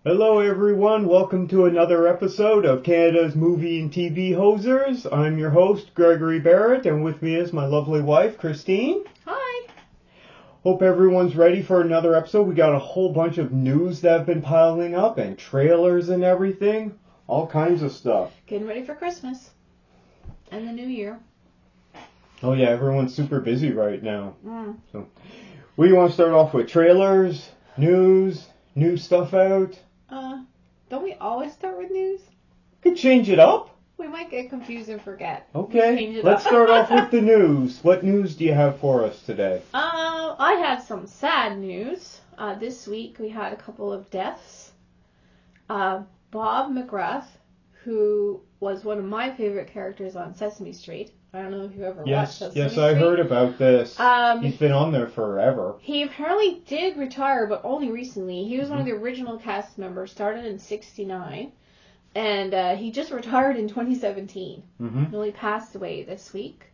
Hello everyone, welcome to another episode of Canada's Movie and TV Hosers. I'm your host, Gregory Barrett, and with me is my lovely wife, Christine. Hi. Hope everyone's ready for another episode. We got a whole bunch of news that have been piling up, and trailers and everything. All kinds of stuff. Getting ready for Christmas. And the New Year. Oh yeah, everyone's super busy right now. So, we want to start off with trailers, news, new stuff out. Don't we always start with news? Could change it up. We might get confused and forget. Okay, let's start off with the news. What news do you have for us today? I have some sad news. This week we had a couple of deaths. Bob McGrath, who was one of my favorite characters on Sesame Street. I don't know if you ever watched Sesame Street. Yes, I heard about this. He's been on there forever. He apparently did retire, but only recently. He was one of the original cast members, started in 1969, and he just retired in 2017. He only passed away this week.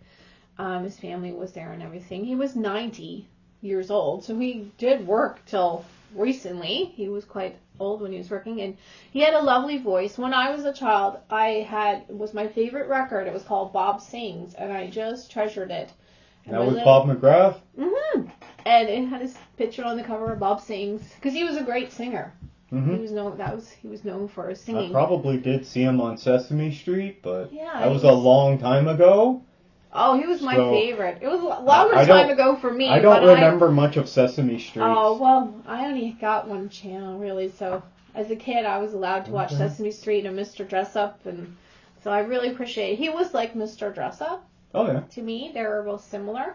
His family was there and everything. He was 90 years old, so he did work till recently. He was quite old when he was working, and he had a lovely voice. When I was a child, it was my favorite record. It was called Bob Sings, and I just treasured it. And that was Bob McGrath? And it had his picture on the cover of Bob Sings, because he was a great singer. He was known for his singing. I probably did see him on Sesame Street, but yeah, that was a long time ago. Oh, he was my favorite. It was a longer time ago for me. I don't remember much of Sesame Street. Oh, well, I only got one channel, really, so as a kid I was allowed to watch Sesame Street and Mr. Dress-Up, and so I really appreciate it. He was like Mr. Dress-Up. Oh, yeah. To me, they were both similar.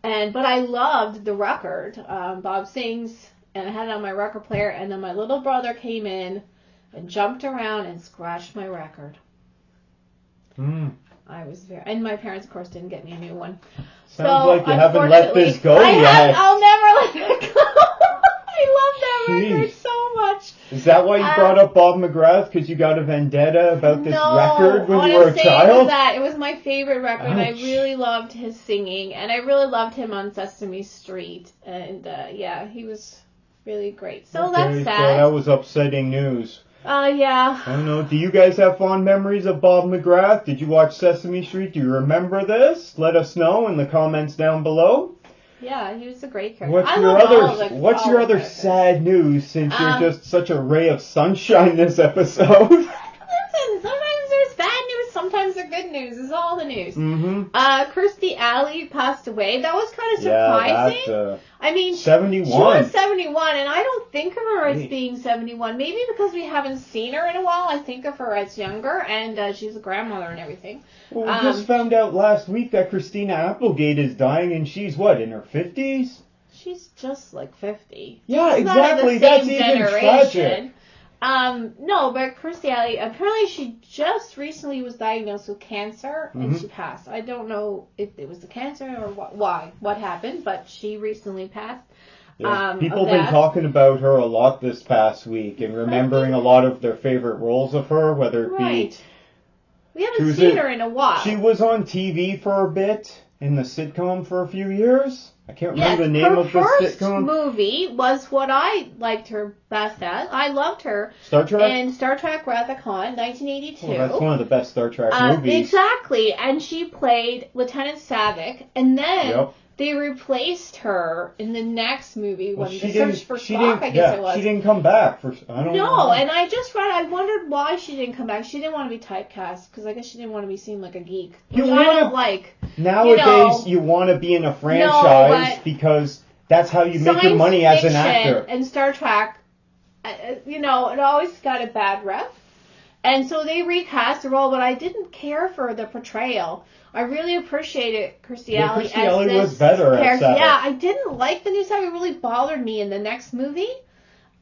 But I loved the record, Bob Sings, and I had it on my record player, and then my little brother came in and jumped around and scratched my record. And my parents, of course, didn't get me a new one. Sounds like you haven't let this go yet. I'll never let that go. I love that record so much. Is that why you brought up Bob McGrath? Because you got a vendetta about this record when you were a child? It was my favorite record. I really loved his singing, and I really loved him on Sesame Street. And, he was really great. So that's sad. So that was upsetting news. Yeah. I don't know. Do you guys have fond memories of Bob McGrath? Did you watch Sesame Street? Do you remember this? Let us know in the comments down below. Yeah, he was a great character. What's your other sad news, since you're just such a ray of sunshine this episode? Listen, sometimes there's bad news, sometimes there's good news. It's all the news. Kirstie Alley passed away. That was kind of surprising. Yeah, I mean, 71. She was 71, and I don't think of her as being 71. Maybe because we haven't seen her in a while, I think of her as younger, and she's a grandmother and everything. Well, we just found out last week that Christina Applegate is dying, and she's, in her 50s? She's just like 50. Yeah, she's exactly. That's even tragic. No, but Kirstie Alley, apparently she just recently was diagnosed with cancer, and she passed. I don't know if it was the cancer or what happened, but she recently passed. Yeah. People have been talking about her a lot this past week and remembering a lot of their favorite roles of her, whether it be... We haven't seen her in a while. She was on TV for a bit, in the sitcom for a few years. I can't remember the name of the sitcom. Her first movie was what I liked her best at. I loved her. Star Trek? In Star Trek Wrath of Khan, 1982. Well, that's one of the best Star Trek movies. Exactly. And she played Lieutenant Savick. And then they replaced her in the next movie when The Search for Spock, I guess it was. She didn't come back. No, and I wondered why she didn't come back. She didn't want to be typecast, because I guess she didn't want to be seen like a geek. Which I don't like. Nowadays, you want to be in a franchise because that's how you make your money as an actor. And Star Trek, it always got a bad rep. And so they recast the role, but I didn't care for the portrayal. I really appreciated Kirstie Alley as this Alley was better character. At yeah, I didn't like the new Savick. It really bothered me in the next movie.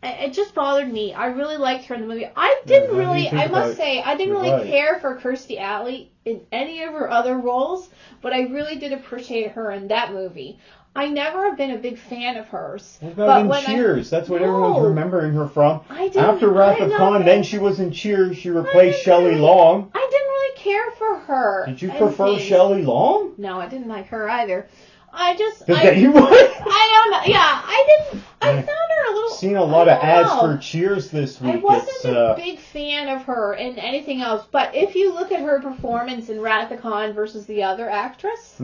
It just bothered me. I really liked her in the movie. I didn't really care for Kirstie Alley in any of her other roles, but I really did appreciate her in that movie. I never have been a big fan of hers. What about in Cheers? That's what everyone's remembering her from. After Wrath of Khan, then she was in Cheers. She replaced Shelley Long. I didn't really care for her. Did you prefer Shelley Long? No, I didn't like her either. You would? I don't know. Yeah, I didn't. I found her a little seen a lot of ads for Cheers this week. I wasn't a big fan of her in anything else, but if you look at her performance in Wrath of Khan versus the other actress,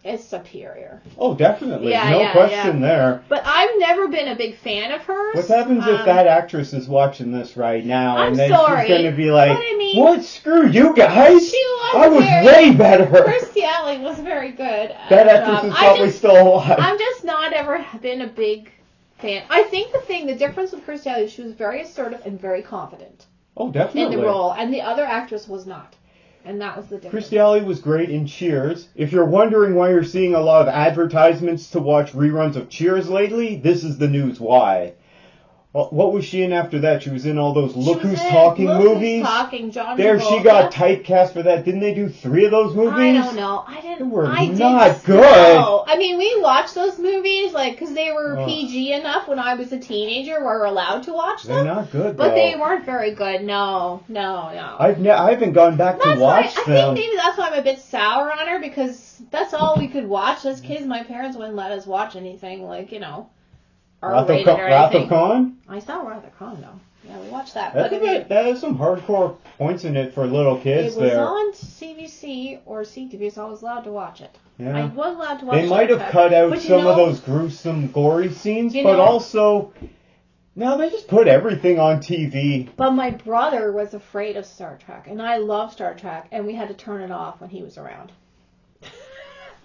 it's superior. Oh, definitely. No question there. But I've never been a big fan of hers. What happens if that actress is watching this right now I'm and then sorry, she's going to be like, what? Screw you guys. I was way better. Kirstie Alley was very good. That actress is probably still alive. I'm just not ever been a big fan. I think the difference with Kirstie Alley is she was very assertive and very confident. Oh, definitely. In the role. And the other actress was not. And that was the difference. Kirstie Alley was great in Cheers. If you're wondering why you're seeing a lot of advertisements to watch reruns of Cheers lately, this is the news why. What was she in after that? She was in all those Look Who's Talking movies. John there, Travolta. she got typecast for that. Didn't they do 3 of those movies? I don't know. They were not good. No. I mean, we watched those movies because they were PG enough when I was a teenager. We were allowed to watch them. They're not good, but they weren't very good. No. I haven't gone back to watch them. I think maybe that's why I'm a bit sour on her, because that's all we could watch as kids. My parents wouldn't let us watch anything Wrath of Khan? I saw Wrath of Khan, though. Yeah, we watched that. That has some hardcore points in it for little kids there. It was on CBC or CTV, so I was allowed to watch it. Yeah. I wasn't allowed to watch it. They might have cut out some of those gruesome, gory scenes, but also, now they just put everything on TV. But my brother was afraid of Star Trek, and I love Star Trek, and we had to turn it off when he was around.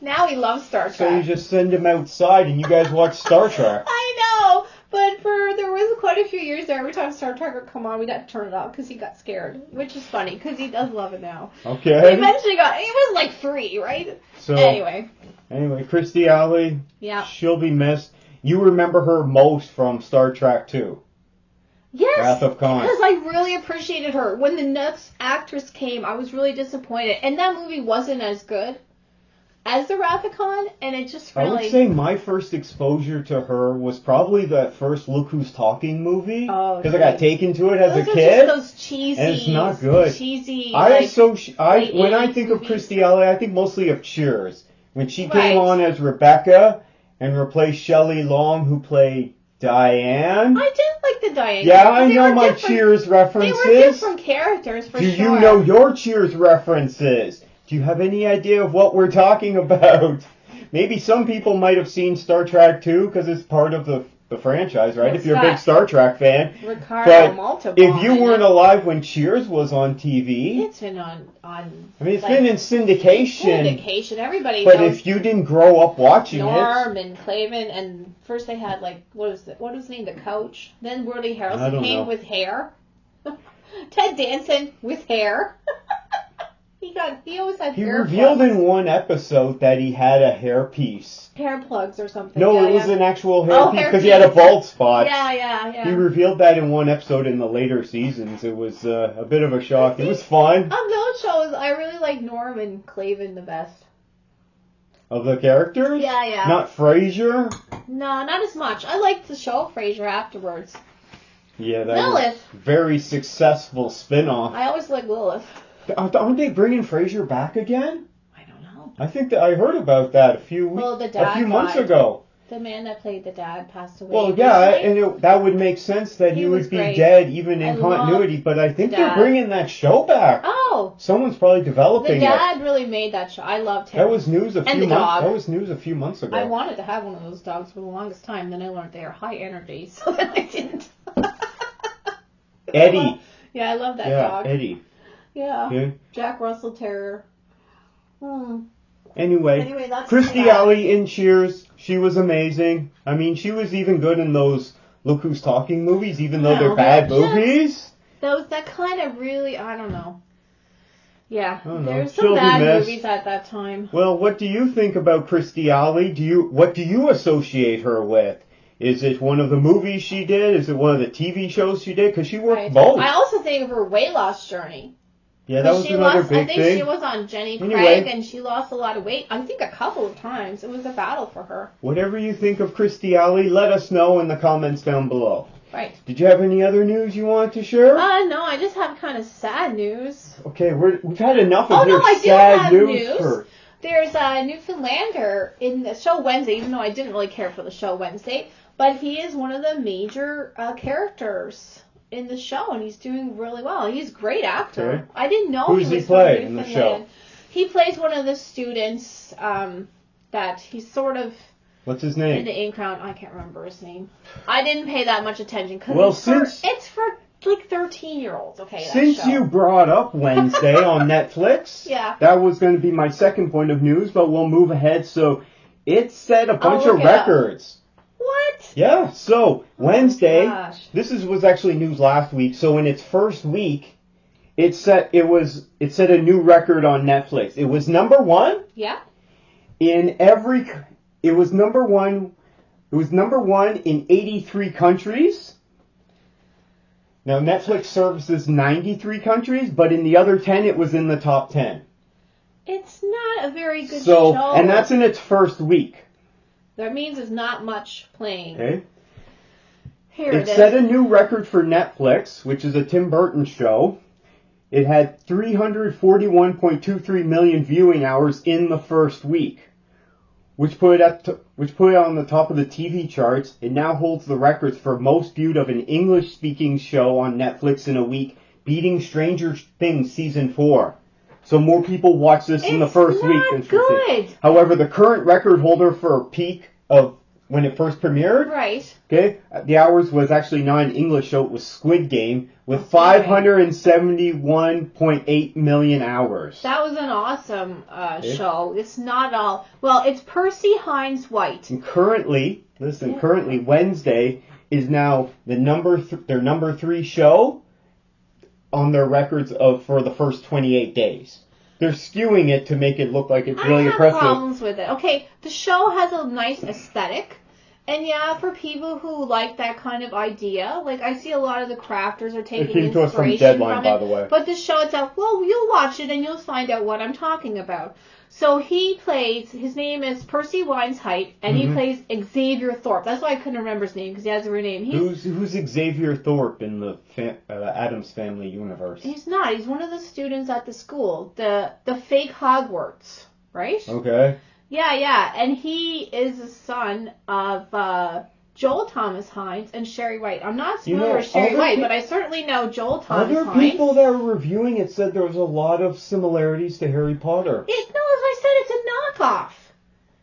Now he loves Star Trek. So you just send him outside and you guys watch Star Trek. I know, but there was quite a few years there. Every time Star Trek would come on, we'd have to turn it off because he got scared, which is funny because he does love it now. Okay. He eventually it was like 3, right? So anyway, Kirstie Alley. Yeah. She'll be missed. You remember her most from Star Trek 2. Yes, Wrath of Khan. Because I really appreciated her. When the next actress came, I was really disappointed, and that movie wasn't as good as the Wrath of Khan, and it just really... I would say my first exposure to her was probably that first Look Who's Talking movie. Oh, because I got taken to it as a Just kid. those cheesy... And it's not good. Cheesy, when I think of movies. Kirstie Alley, I think mostly of Cheers. When she came on as Rebecca and replaced Shelley Long, who played Diane. I did like the Diane. Yeah, I know my Cheers references. They were different characters, for sure. Do you know your Cheers references? Do you have any idea of what we're talking about? Maybe some people might have seen Star Trek 2 because it's part of the franchise, right? If you're a big Star Trek fan. But if you weren't alive when Cheers was on TV... It's been on it's been in syndication. Everybody But knows if you didn't grow up watching Norm and Clavin, and first they had, what was his name? The Coach. Then Woody Harrelson came with hair. Ted Danson with hair. He always had hair plugs. He revealed in one episode that he had a hairpiece. Hair plugs or something. No, it was an actual hairpiece because he had a bald spot. Yeah. He revealed that in one episode in the later seasons. It was a bit of a shock. It was fun. Of those shows, I really like Norm and Clavin the best. Of the characters? Yeah. Not Frasier? No, not as much. I liked the show Frasier afterwards. Yeah, that was a very successful spin-off. I always liked Lilith. Aren't they bringing Frasier back again? I don't know. I think that I heard about that a few months ago. The man that played the dad passed away. Well, yeah, and that would make sense that he would be dead even in continuity, but I think they're bringing that show back. Oh. Someone's probably developing it. The dad really made that show. I loved him. That was news a few months ago. I wanted to have one of those dogs for the longest time, then I learned they are high energy, so then I didn't. Eddie. Yeah, I love that dog. Eddie. Yeah. Okay. Jack Russell Terrier. Anyway, Kirstie Alley in Cheers, she was amazing. I mean, she was even good in those Look Who's Talking movies, even though they're bad movies. That kind of really, I don't know. Yeah, there's some bad movies at that time. Well, what do you think about Kirstie Alley? What do you associate her with? Is it one of the movies she did? Is it one of the TV shows she did? Because she worked both. I also think of her weight loss journey. Yeah, that was another big thing. I think she was on Jenny Craig, and she lost a lot of weight. I think a couple of times. It was a battle for her. Whatever you think of Kirstie Alley, let us know in the comments down below. Right. Did you have any other news you wanted to share? No, I just have kind of sad news. Okay, we've had enough of your sad news. There's a Newfoundlander in the show Wednesday, even though I didn't really care for the show Wednesday, But he is one of the major characters in the show, and he's doing really well. He's a great actor. Okay. I didn't know Who he does was he play from in the Newfoundland. show? He plays one of the students that he's sort of... What's his In name? the ink crown, I can't remember his name. I didn't pay that much attention because it's for like 13-year-olds. Okay. Since you brought up Wednesday on Netflix, yeah, that was going to be my second point of news, but we'll move ahead. So it set a bunch of records. What? Yeah. So Wednesday, this was actually news last week. So in its first week, it set a new record on Netflix. It was number one. Yeah. It was number one. It was number one in 83 countries. Now, Netflix services 93 countries, but in the other 10, it was in the top 10. It's not a very good show. And that's in its first week. That means it's not much playing. Okay. It set a new record for Netflix, which is a Tim Burton show. It had 341.23 million viewing hours in the first week, which put it on the top of the TV charts. It now holds the records for most viewed of an English-speaking show on Netflix in a week, beating Stranger Things Season 4. So more people watch this in the first week. It's not good. However, the current record holder for peak of when it first premiered, okay, the hours was actually not an English show. It was Squid Game with 571.8 million hours. That was an awesome show. It's not all... Well, it's Percy Hines White. And currently, Wednesday is now their number 3 show on their records for the first 28 days. They're skewing it to make it look like it's really impressive. I have problems with it. Okay, the show has a nice aesthetic. And yeah, for people who like that kind of idea, like I see a lot of the crafters are taking inspiration to us from Deadline, by the way. But the show itself, well, you'll watch it and you'll find out what I'm talking about. So he plays, his name is Percy Winesheit, and he plays Xavier Thorpe. That's why I couldn't remember his name, because he has a real name. Who's Xavier Thorpe in the Addams Family universe? He's not. He's one of the students at the school, the fake Hogwarts, right? Okay. Yeah, and he is the son of Joel Thomas Hines and Sherry White. I'm not familiar with Sherry White, but I certainly know Joel Thomas Hines. Other people that were reviewing it said there was a lot of similarities to Harry Potter. No, as I said, it's a knockoff.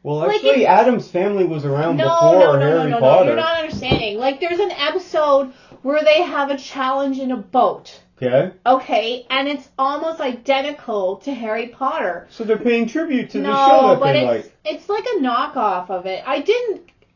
Well, actually, Addams Family was around before Harry Potter. No, you're not understanding. Like, there's an episode where they have a challenge in a boat. Okay, and it's almost identical to Harry Potter. So they're paying tribute to the show that they like. It's like a knockoff of it.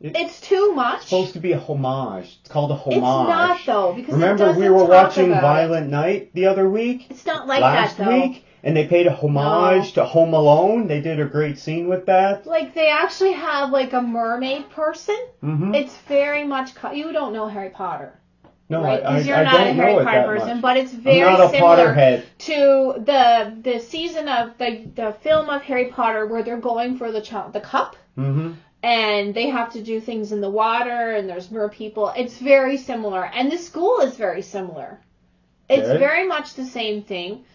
It's too much. It's supposed to be a homage. It's called a homage. It's not, though, because remember we were watching Violent Night the other week? It's not like that, though. Last week? And they paid a homage to Home Alone. They did a great scene with that. Like, they actually have, like, a mermaid person. It's very much... You don't know Harry Potter. No, right? Because you're not a Harry Potter person, but it's very similar to the season of the film of Harry Potter where they're going for the cup, and they have to do things in the water, and there's mer people. It's very similar, and the school is very similar. It's very much the same thing.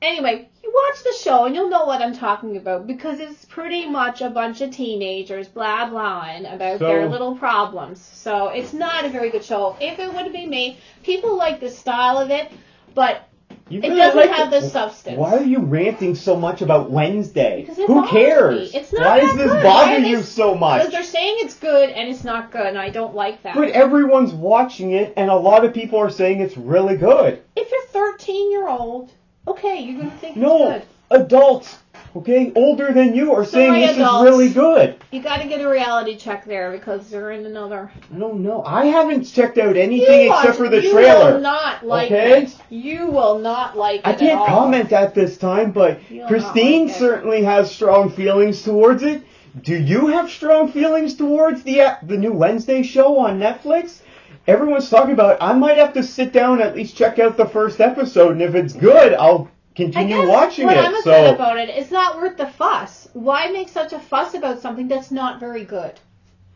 Anyway, you watch the show and you'll know what I'm talking about because it's pretty much a bunch of teenagers blah blahing about their little problems. So it's not a very good show. If it would have been made, people like the style of it, but it doesn't have the substance. Why are you ranting so much about Wednesday? Who cares? It's not Why does this bother you so much? Because they're saying it's good and it's not good, and I don't like that. But everyone's watching it, and a lot of people are saying it's really good. If you're 13-year-old... Okay, you're going to think it's good. Adults, older than you are saying this is really good. You got to get a reality check there because they're in another... I don't know. I haven't checked out anything except for the trailer. You will not like it. You will not like it I can't comment at this time, but Christine certainly has strong feelings towards it. Do you have strong feelings towards the new Wednesday show on Netflix? Everyone's talking about it. I might have to sit down and at least check out the first episode, and if it's good, I'll continue watching it. What I'm upset about it, it's not worth the fuss. Why make such a fuss about something that's not very good?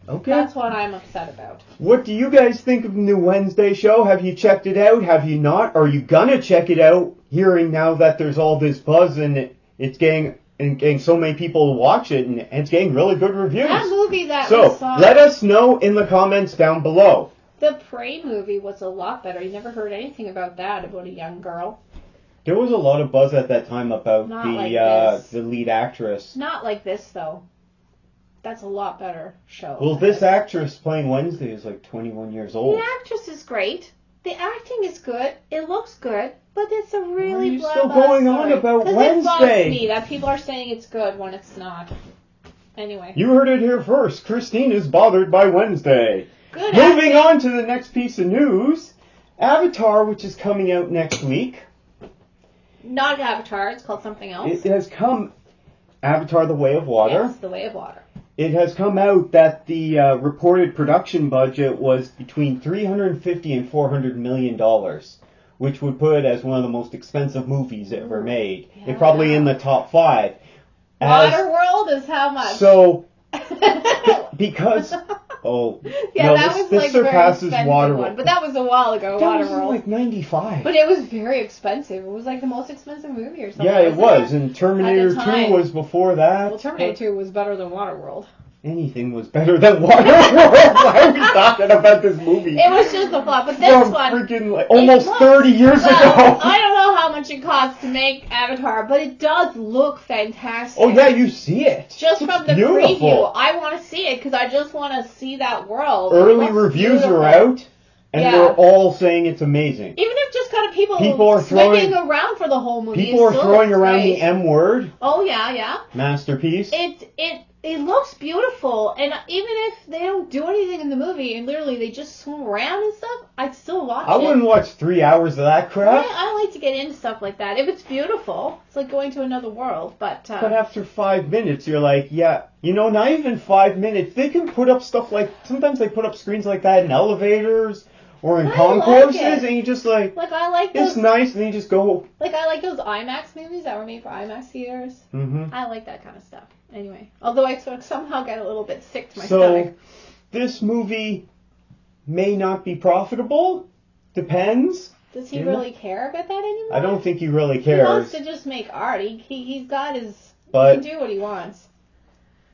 Okay. That's what I'm upset about. What do you guys think of the new Wednesday show? Have you checked it out? Have you not? Are you gonna check it out, hearing now that there's all this buzz and it's getting and getting so many people to watch it, and it's getting really good reviews. That movie that so, we saw. let us know in the comments down below. The Prey movie was a lot better. You never heard anything about that, about a young girl. There was a lot of buzz at that time about the lead actress. Not like this, though. That's a lot better show. Well, this actress playing Wednesday is like 21 years old. The actress is great. The acting is good. It looks good. But it's a really blah, still going on about Wednesday? It bugs me that people are saying it's good when it's not. Anyway. You heard it here first. Christine is bothered by Wednesday. Good Moving on to the next piece of news. Avatar, which is coming out next week. Not Avatar. It's called something else. It has come... Avatar, The Way of Water. Yes, The Way of Water. It has come out that the reported production budget was between $350 and $400 million, which would put it as one of the most expensive movies ever made. Yeah. It's probably in the top 5. Waterworld is how much? So, because... Oh, yeah, no, that was this like surpasses very Waterworld. one, but that was a while ago. That Waterworld was like 95. But it was very expensive. It was like the most expensive movie or something. Yeah, it was, and Terminator 2 was before that. Well, Terminator 2 was better than Waterworld. Anything was better than Waterworld. Why are we talking about this movie? It was just a flop, but this one freaking like almost 30 years ago. I don't know how much it costs to make Avatar, but it does look fantastic. Oh yeah, you see it. Just from the preview, I want to see it because I just want to see that world. Early reviews are out, and they're all saying it's amazing. Even if just kind of people are swinging around for the whole movie. People are throwing around the M word. Oh yeah. Masterpiece. It looks beautiful, and even if they don't do anything in the movie, and literally they just swim around and stuff, I'd still watch it. I wouldn't watch 3 hours of that crap. Yeah, I like to get into stuff like that. If it's beautiful, it's like going to another world, but after 5 minutes, you're like, yeah, not even 5 minutes. They can put up stuff like, sometimes they put up screens like that in elevators or in concourses, and you just like I like those, it's nice, and you just go. Like, I like those IMAX movies that were made for IMAX theaters. Mm-hmm. I like that kind of stuff. Anyway, although I somehow get a little bit sick to my stomach. This movie may not be profitable. Depends. Does he really care about that anymore? I don't think he really cares. He wants to just make art. He's got his... he can do what he wants.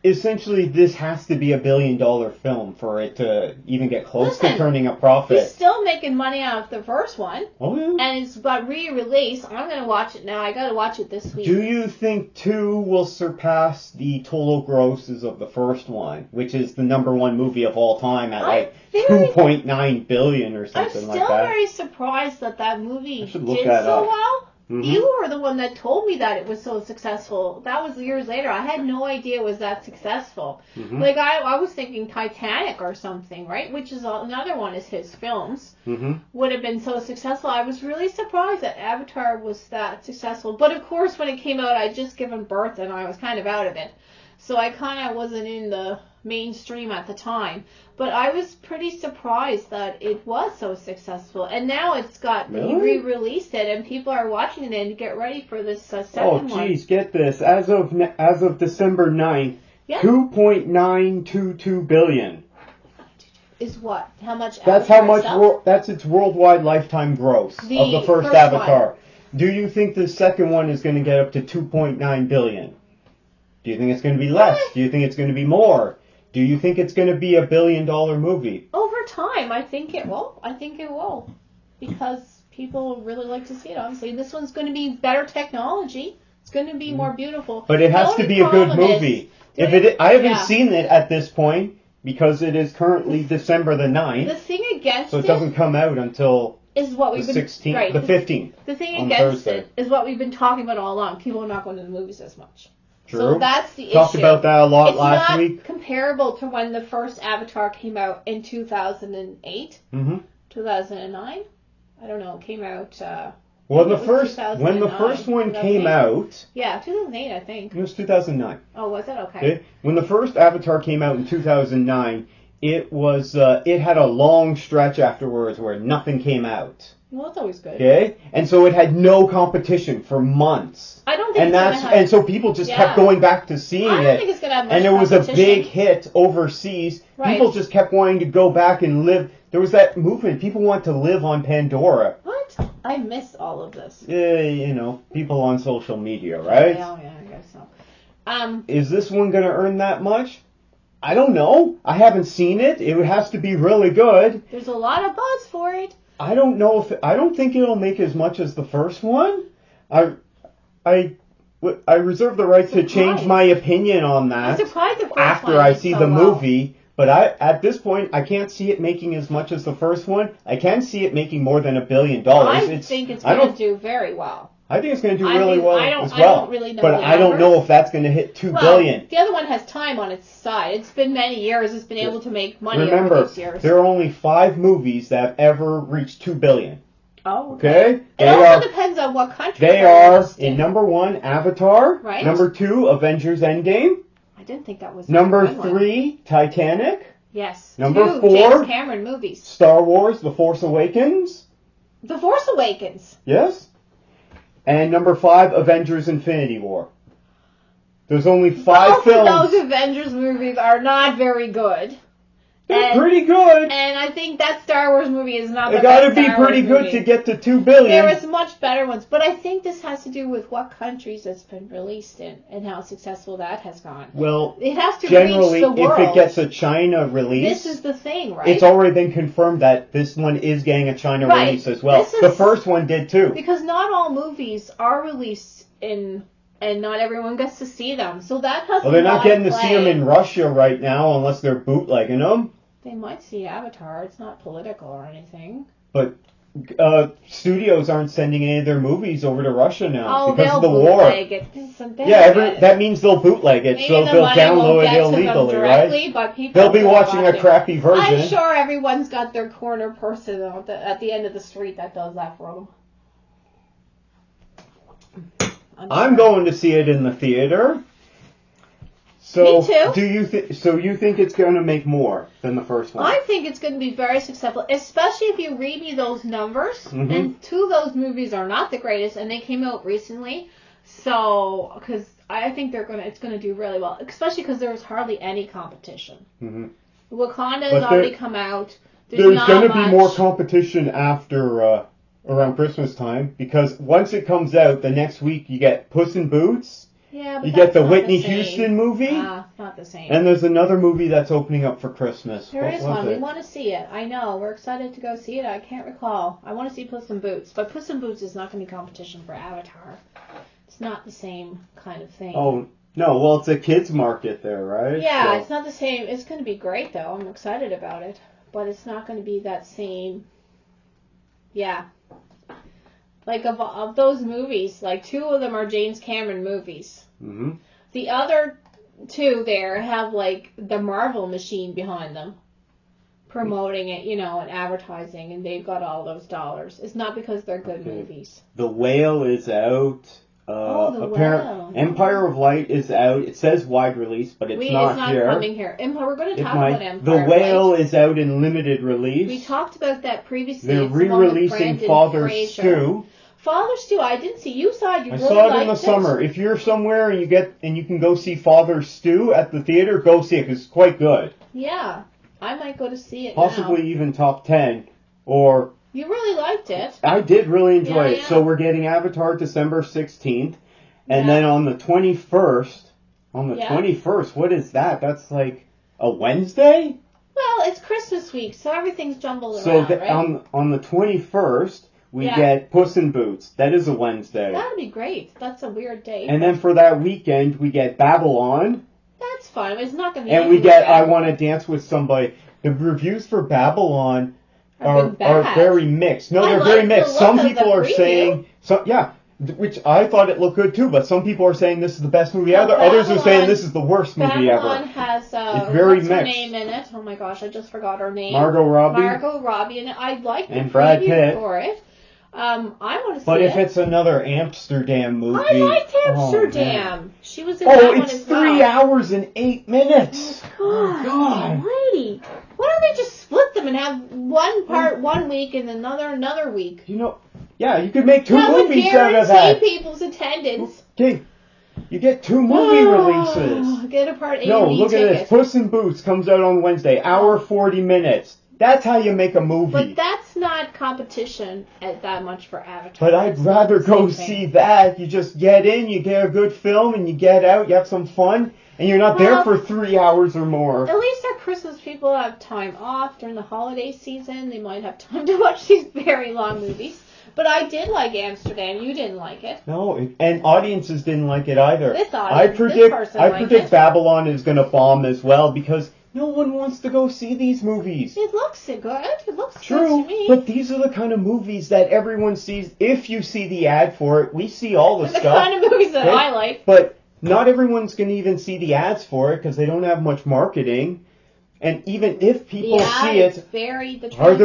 Essentially, this has to be $1 billion film for it to even get close to turning a profit. He's still making money out of the first one. Oh, yeah. And it's got re-release. I'm going to watch it now. I got to watch it this week. Do you think 2 will surpass the total grosses of the first one, which is the #1 movie of all time at $2.9 billion or something like that? I'm still very surprised that movie did so well. Mm-hmm. You were the one that told me that it was so successful. That was years later. I had no idea it was that successful. Mm-hmm. Like, I was thinking Titanic or something, right? Which is another one of his films. Mm-hmm. Would have been so successful. I was really surprised that Avatar was that successful. But, of course, when it came out, I'd just given birth and I was kind of out of it. So I kind of wasn't in the mainstream at the time. But I was pretty surprised that it was so successful. And now it's got, he re-released it and people are watching it and get ready for this second one. Oh, geez, get this. As of December 9th, $2.922 billion. Is what? How much? That's its worldwide lifetime gross of the first Avatar. One. Do you think the second one is going to get up to $2.9 billion? Do you think it's going to be less? Do you think it's going to be more? Do you think it's going to be $1 billion movie? Over time, I think it will. Because people really like to see it, obviously. This one's going to be better technology. It's going to be more beautiful. But it has to be a good movie. I haven't seen it at this point because it is currently December the 9th. The thing against it doesn't come out until is what we've the 16th, right, the 15th. The thing against it is what we've been talking about all along. People are not going to the movies as much. True. So that's the issue. Talked about that a lot last week. It's not comparable to when the first Avatar came out in 2008, 2009. I don't know. It came out. When the first one came out. Yeah, 2008, I think. It was 2009. Oh, was it? Okay. When the first Avatar came out in 2009, it was it had a long stretch afterwards where nothing came out. Well, that's always good. Okay, and so it had no competition for months. I don't think and so people just kept going back to seeing it. I don't think it's gonna have much and it was a big hit overseas. Right. People just kept wanting to go back and live. There was that movement. People want to live on Pandora. What? I miss all of this. Yeah, people on social media, right? Yeah, I guess so. Is this one going to earn that much? I don't know. I haven't seen it. It has to be really good. There's a lot of buzz for it. I don't know if I don't think it'll make as much as the first one. I reserve the right to change my opinion on that after I see the movie. But at this point, I can't see it making as much as the first one. I can see it making more than $1 billion. I think it's going to do very well. I think it's going to do really well as well. I don't really know. But I don't know if that's going to hit $2 billion. The other one has time on its side. It's been many years. It's been able to make money over these years. There are only 5 movies that have ever reached $2 billion. Oh, okay. It also depends on what country. They are in number 1, Avatar. Right. Number 2, Avengers Endgame. I didn't think that was number 3, Titanic. Yes. Number 4, James Cameron movies. Star Wars: The Force Awakens. The Force Awakens. Yes. And number 5, Avengers: Infinity War. There's only 5 films. Both of those Avengers movies are not very good. They're pretty good. And I think that Star Wars movie is not the best. It got to be pretty good to get to $2 billion. There is much better ones, but I think this has to do with what countries it's been released in and how successful that has gone. Well, it has to generally, reach the world. if it gets a China release, this is the thing, right? It's already been confirmed that this one is getting a China release as well. The first one did too. Because not all movies are released in. And not everyone gets to see them, so that has. Well, they're not getting to see them in Russia right now unless they're bootlegging them. They might see Avatar. It's not political or anything. But studios aren't sending any of their movies over to Russia now because of the war. That means they'll bootleg it, so they'll download it illegally, right? But they'll be watching a crappy version. I'm sure everyone's got their corner person at the end of the street that does that for them. I'm going to see it in the theater. So, me too. You think it's going to make more than the first one? I think it's going to be very successful, especially if you read me those numbers. Mm-hmm. And 2 of those movies are not the greatest, and they came out recently. So, because I think it's going to do really well, especially because there was hardly any competition. Mm-hmm. Wakanda has already come out. There's going to be more competition after around Christmas time, because once it comes out, the next week you get Puss in Boots. Yeah, but you get the Whitney Houston movie. Not the same. And there's another movie that's opening up for Christmas. There is one. We want to see it. I know. We're excited to go see it. I can't recall. I want to see Puss in Boots. But Puss in Boots is not going to be competition for Avatar. It's not the same kind of thing. Oh, no. Well, it's a kids market there, right? Yeah, so. It's not the same. It's going to be great, though. I'm excited about it. But it's not going to be that same... Yeah. Like, of those movies, like, 2 of them are James Cameron movies. Mm-hmm. The other 2 there have, like, the Marvel machine behind them. Promoting it, and advertising, and they've got all those dollars. It's not because they're good movies. The Whale is out. Whale. Empire of Light is out. It says wide release, but it's not here. It's not coming here. We're going to talk about Empire. The Whale is out in limited release. We talked about that previously. They're re-releasing Father Stew. Father Stew, I didn't see. You saw it. I saw it in the summer. If you're somewhere and you can go see Father Stew at the theater, go see it because it's quite good. Yeah, I might go to see it. Possibly even top 10 or. You really liked it. I did really enjoy it. Yeah. So we're getting Avatar December 16th, and then on the 21st. On the 21st, what is that? That's like a Wednesday. Well, it's Christmas week, so everything's jumbled around. So on the 21st. We get Puss in Boots. That is a Wednesday. That'd be great. That's a weird date. And then for that weekend, we get Babylon. That's fine. It's not going to be. And we get I Want to Dance with Somebody. The reviews for Babylon are very mixed. No, they're very mixed. Some people are saying, which I thought it looked good too, but some people are saying this is the best movie ever. Others are saying this is the worst movie ever. Babylon has it's very what's mixed. Her name in it? Oh my gosh, I just forgot her name. Margot Robbie, and I liked the and Brad Pitt for it. I want to see it. But if it's another Amsterdam movie... I liked Amsterdam. She was in that one as well. It's 3 hours and 8 minutes. Oh, God. Lady. Why don't they just split them and have one part 1 week and another week? You could make 2 movies out of that. That would guarantee people's attendance. Okay. You get 2 movie releases. Get a part A No, and B look ticket. at this. Puss in Boots comes out on Wednesday. Hour 40 minutes. That's how you make a movie. But that's not competition that much for Avatar. But I'd rather go see that. You just get in, you get a good film, and you get out, you have some fun, and you're not there for 3 hours or more. At least at Christmas, people have time off during the holiday season. They might have time to watch these very long movies. But I did like Amsterdam. You didn't like it. No, and audiences didn't like it either. I predict Babylon is going to bomb as well because no one wants to go see these movies. It looks good. It looks True, good to me. But these are the kind of movies that everyone sees. If you see the ad for it, we see all the stuff. The kind of movies that I like. But not everyone's going to even see the ads for it because they don't have much marketing. And even if people see it, are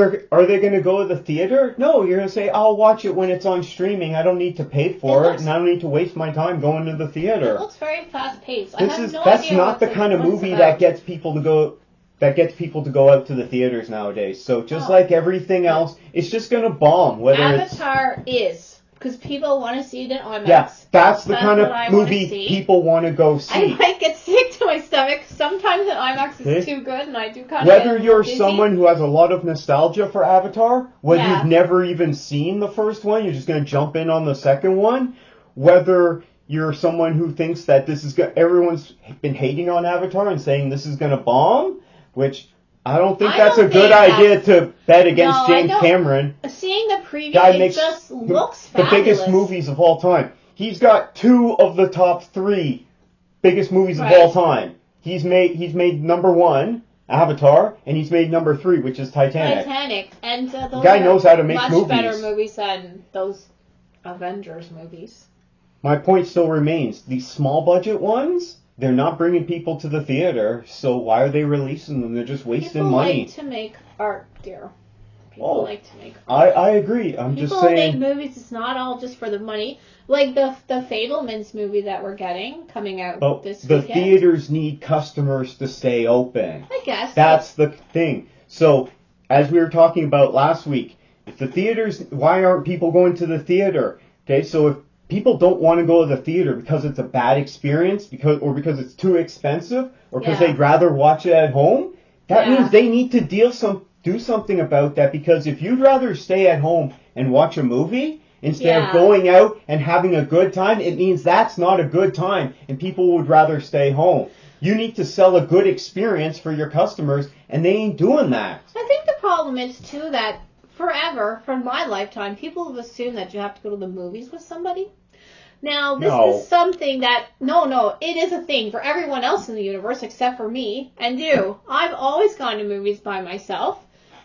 they going to go to the theater? No, you're going to say, I'll watch it when it's on streaming. I don't need to pay for it, and I don't need to waste my time going to the theater. It looks very fast-paced. That's not the kind of movie that gets people to go. That gets people to go out to the theaters nowadays. So just like everything else, it's just going to bomb. Avatar is. Because people want to see it in IMAX. Yeah, that's the kind of movie people want to go see. I might get sick to my stomach. Sometimes an IMAX is too good, and I do kind of Whether you're someone who has a lot of nostalgia for Avatar, whether you've never even seen the first one, you're just going to jump in on the second one, whether you're someone who thinks that this is everyone's been hating on Avatar and saying this is going to bomb, which I don't think that's a good idea to bet against James Cameron. Seeing the preview, it just looks fabulous. The biggest movies of all time. He's got 2 of the top 3 biggest movies of all time. He's made number 1, Avatar, and he's made number 3, which is Titanic. And the guy knows how to make movies. Much better movies than those Avengers movies. My point still remains. These small budget ones, they're not bringing people to the theater, so why are they releasing them? They're just wasting money. People like to make art, dear. People like to make art. I agree. I'm just saying. People make movies. It's not all just for the money. Like the Fabelmans movie that we're getting coming out this weekend. The theaters need customers to stay open. I guess. That's the thing. So, as we were talking about last week, if the theaters, why aren't people going to the theater? Okay, so if people don't want to go to the theater because it's a bad experience, because it's too expensive, or because they'd rather watch it at home, that means they need to do something about that. Because if you'd rather stay at home and watch a movie instead of going out and having a good time, it means that's not a good time, and people would rather stay home. You need to sell a good experience for your customers, and they ain't doing that. I think the problem is too that forever, from my lifetime, people have assumed that you have to go to the movies with somebody. Now, this is something that, it is a thing for everyone else in the universe except for me and you. I've always gone to movies by myself.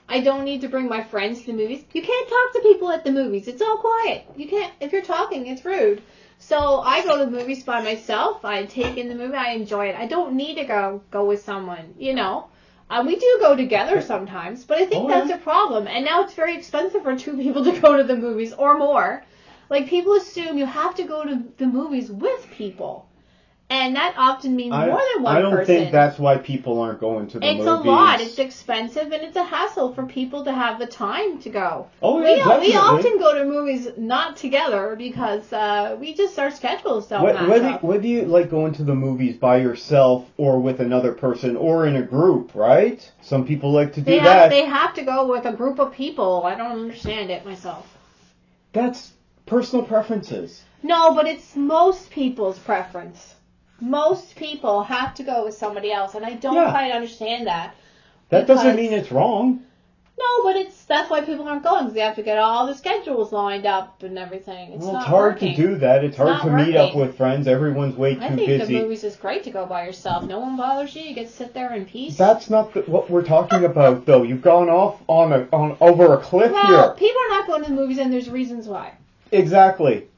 I don't need to bring my friends to the movies. You can't talk to people at the movies. It's all quiet. You can't, if you're talking, it's rude. So I go to the movies by myself. I take in the movie. I enjoy it. I don't need to go with someone, We do go together sometimes, but I think that's a problem. And now it's very expensive for 2 people to go to the movies or more. Like, people assume you have to go to the movies with people. And that often means more than one person. I don't think that's why people aren't going to the movies. It's a lot. It's expensive, and it's a hassle for people to have the time to go. Oh, yeah, definitely. We often go to movies not together because our schedules don't match up. Whether you like going to the movies by yourself or with another person or in a group, right? Some people like to do that. They have to go with a group of people. I don't understand it myself. That's personal preferences. No, but it's most people's preference. Most people have to go with somebody else, and I don't quite understand that. That doesn't mean it's wrong. No, but that's why people aren't going, because they have to get all the schedules lined up and everything. It's hard to do that. It's hard to meet up with friends. Everyone's way too busy. I think the movies is great to go by yourself. No one bothers you. You get to sit there in peace. That's not what we're talking about, though. You've gone off on over a cliff here. Well, people are not going to the movies, and there's reasons why. Exactly.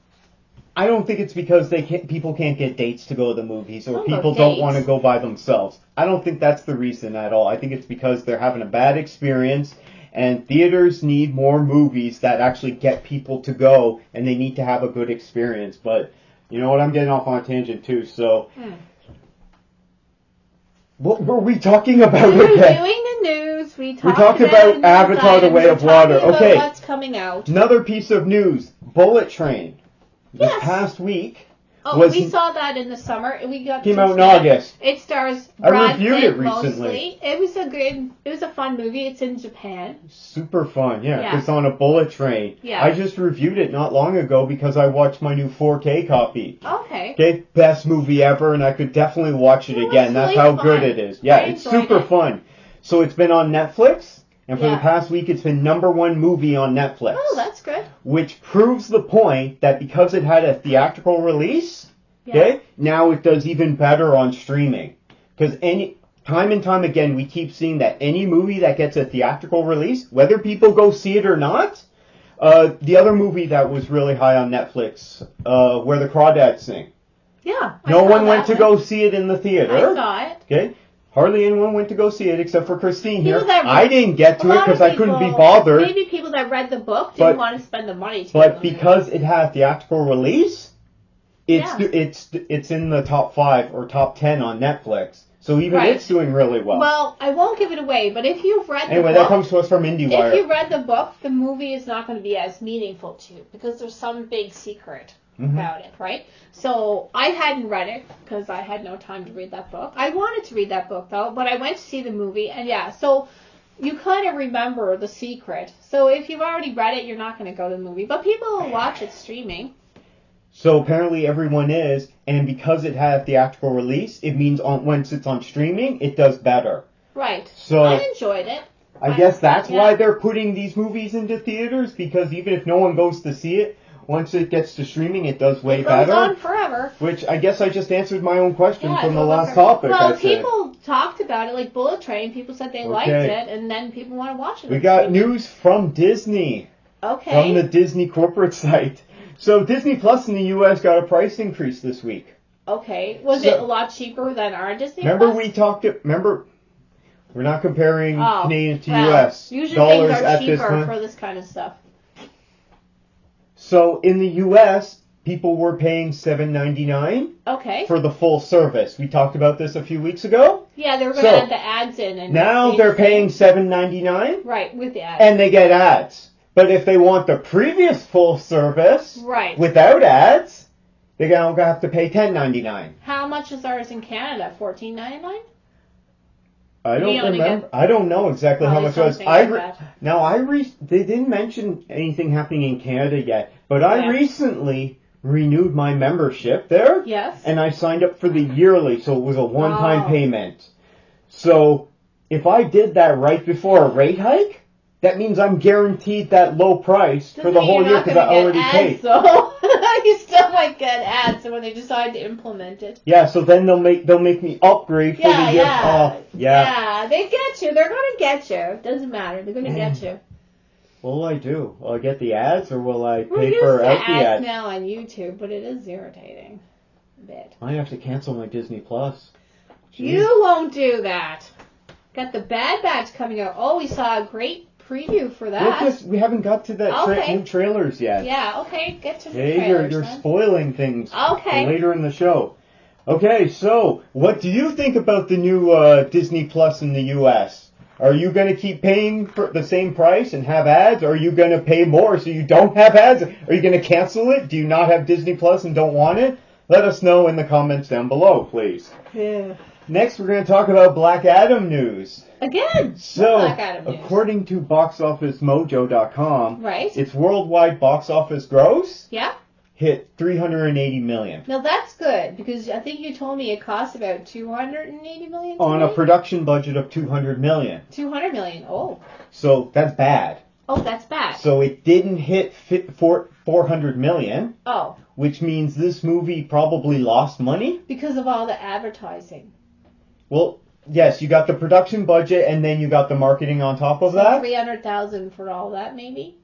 I don't think it's because people can't get dates to go to the movies, or people don't want to go by themselves. I don't think that's the reason at all. I think it's because they're having a bad experience, and theaters need more movies that actually get people to go, and they need to have a good experience. But you know what? I'm getting off on a tangent too. So, what were we talking about? We were doing the news. We talked about Avatar: The Way of Water. Okay. What's coming out? Another piece of news: Bullet Train. This past week, Oh, we saw that in the summer. Came out in August. It stars Brad Pitt recently. Mostly. It was a fun movie. It's in Japan. Super fun, yeah. It's on a bullet train. Yeah. I just reviewed it not long ago because I watched my new 4K copy. Okay. Okay, best movie ever, and I could definitely watch it again. That's how good it is. Yeah, it's super fun. So it's been on Netflix. And for the past week, it's been #1 movie on Netflix. Oh, that's good. Which proves the point that because it had a theatrical release, okay, now it does even better on streaming. Because time and time again, we keep seeing that any movie that gets a theatrical release, whether people go see it or not, the other movie that was really high on Netflix, Where the Crawdads Sing. Yeah. No one went to go see it in the theater. I saw it. Okay. Hardly anyone went to go see it except for Christine here. I didn't get to it because I couldn't be bothered. Maybe people that read the book didn't want to spend the money to But because it had theatrical release, it's in the top 5 or top 10 on Netflix. So even it's doing really well. Well, I won't give it away, but if you've read the book... Anyway, that comes to us from IndieWire. If you read the book, the movie is not going to be as meaningful to you because there's some big secret about it, right? So I hadn't read it because I had no time to read that book. I wanted to read that book though, but I went to see the movie, and so you kind of remember the secret. So if you've already read it, you're not going to go to the movie, but people will watch it streaming. So apparently everyone is, and because it had a theatrical release, it means once it's on streaming, it does better. Right. So I enjoyed it. I guess that's why they're putting these movies into theaters, because even if no one goes to see it, once it gets to streaming, it does way better. It goes on forever. Which I guess I just answered my own question from the last topic. Well, people talked about it, like Bullet Train. People said they liked it, and then people want to watch it. We got news from Disney. Okay. From the Disney corporate site. So Disney Plus in the U.S. got a price increase this week. Okay. Was it a lot cheaper than our Disney Plus? Remember, we're not comparing Canadian to U.S. Usually dollars things are at cheaper this time. for this kind of stuff. So in the U.S., people were paying $7.99 for the full service. We talked about this a few weeks ago. Yeah, they were going to add the ads in. And now they're paying $7.99. Right, with the ads. And they get ads. But if they want the previous full service without ads, they're going to have to pay $10.99. How much is ours in Canada? $14.99? I don't remember. I don't know exactly how much it was. They didn't mention anything happening in Canada yet, but I recently renewed my membership there. Yes. And I signed up for the yearly, so it was a one-time payment. So if I did that right before a rate hike, that means I'm guaranteed that low price for the whole year because I already paid. So you still might get ads when they decide to implement it. Yeah, so then they'll make me upgrade for the year. Yeah, they get you. They're gonna get you. It doesn't matter. They're gonna get you. What will I do? Will I get the ads or will I pay for out the ads? Now on YouTube, but it is irritating a bit. I have to cancel my Disney Plus. Jeez. You won't do that. Got the Bad Batch coming out. Oh, we saw a great preview for that. We haven't got to that new trailers yet. Yeah, okay, get to the trailers. You're spoiling things later in the show. Okay, so what do you think about the new Disney Plus in the U.S.? Are you going to keep paying for the same price and have ads? Or are you going to pay more so you don't have ads? Are you going to cancel it? Do you not have Disney Plus and don't want it? Let us know in the comments down below, please. Yeah. Next, we're going to talk about Black Adam news. Again? So, Black Adam news. According to BoxOfficeMojo.com, its worldwide box office gross hit $380 million. Now that's good, because I think you told me it costs about $280 million on a production budget of $200 million. $200 million, oh. So, that's bad. Oh, that's bad. So, it didn't hit $400 million. Oh. Which means this movie probably lost money. Because of all the advertising. Well, yes, you got the production budget and then you got the marketing on top of that. $300,000 for all that, maybe?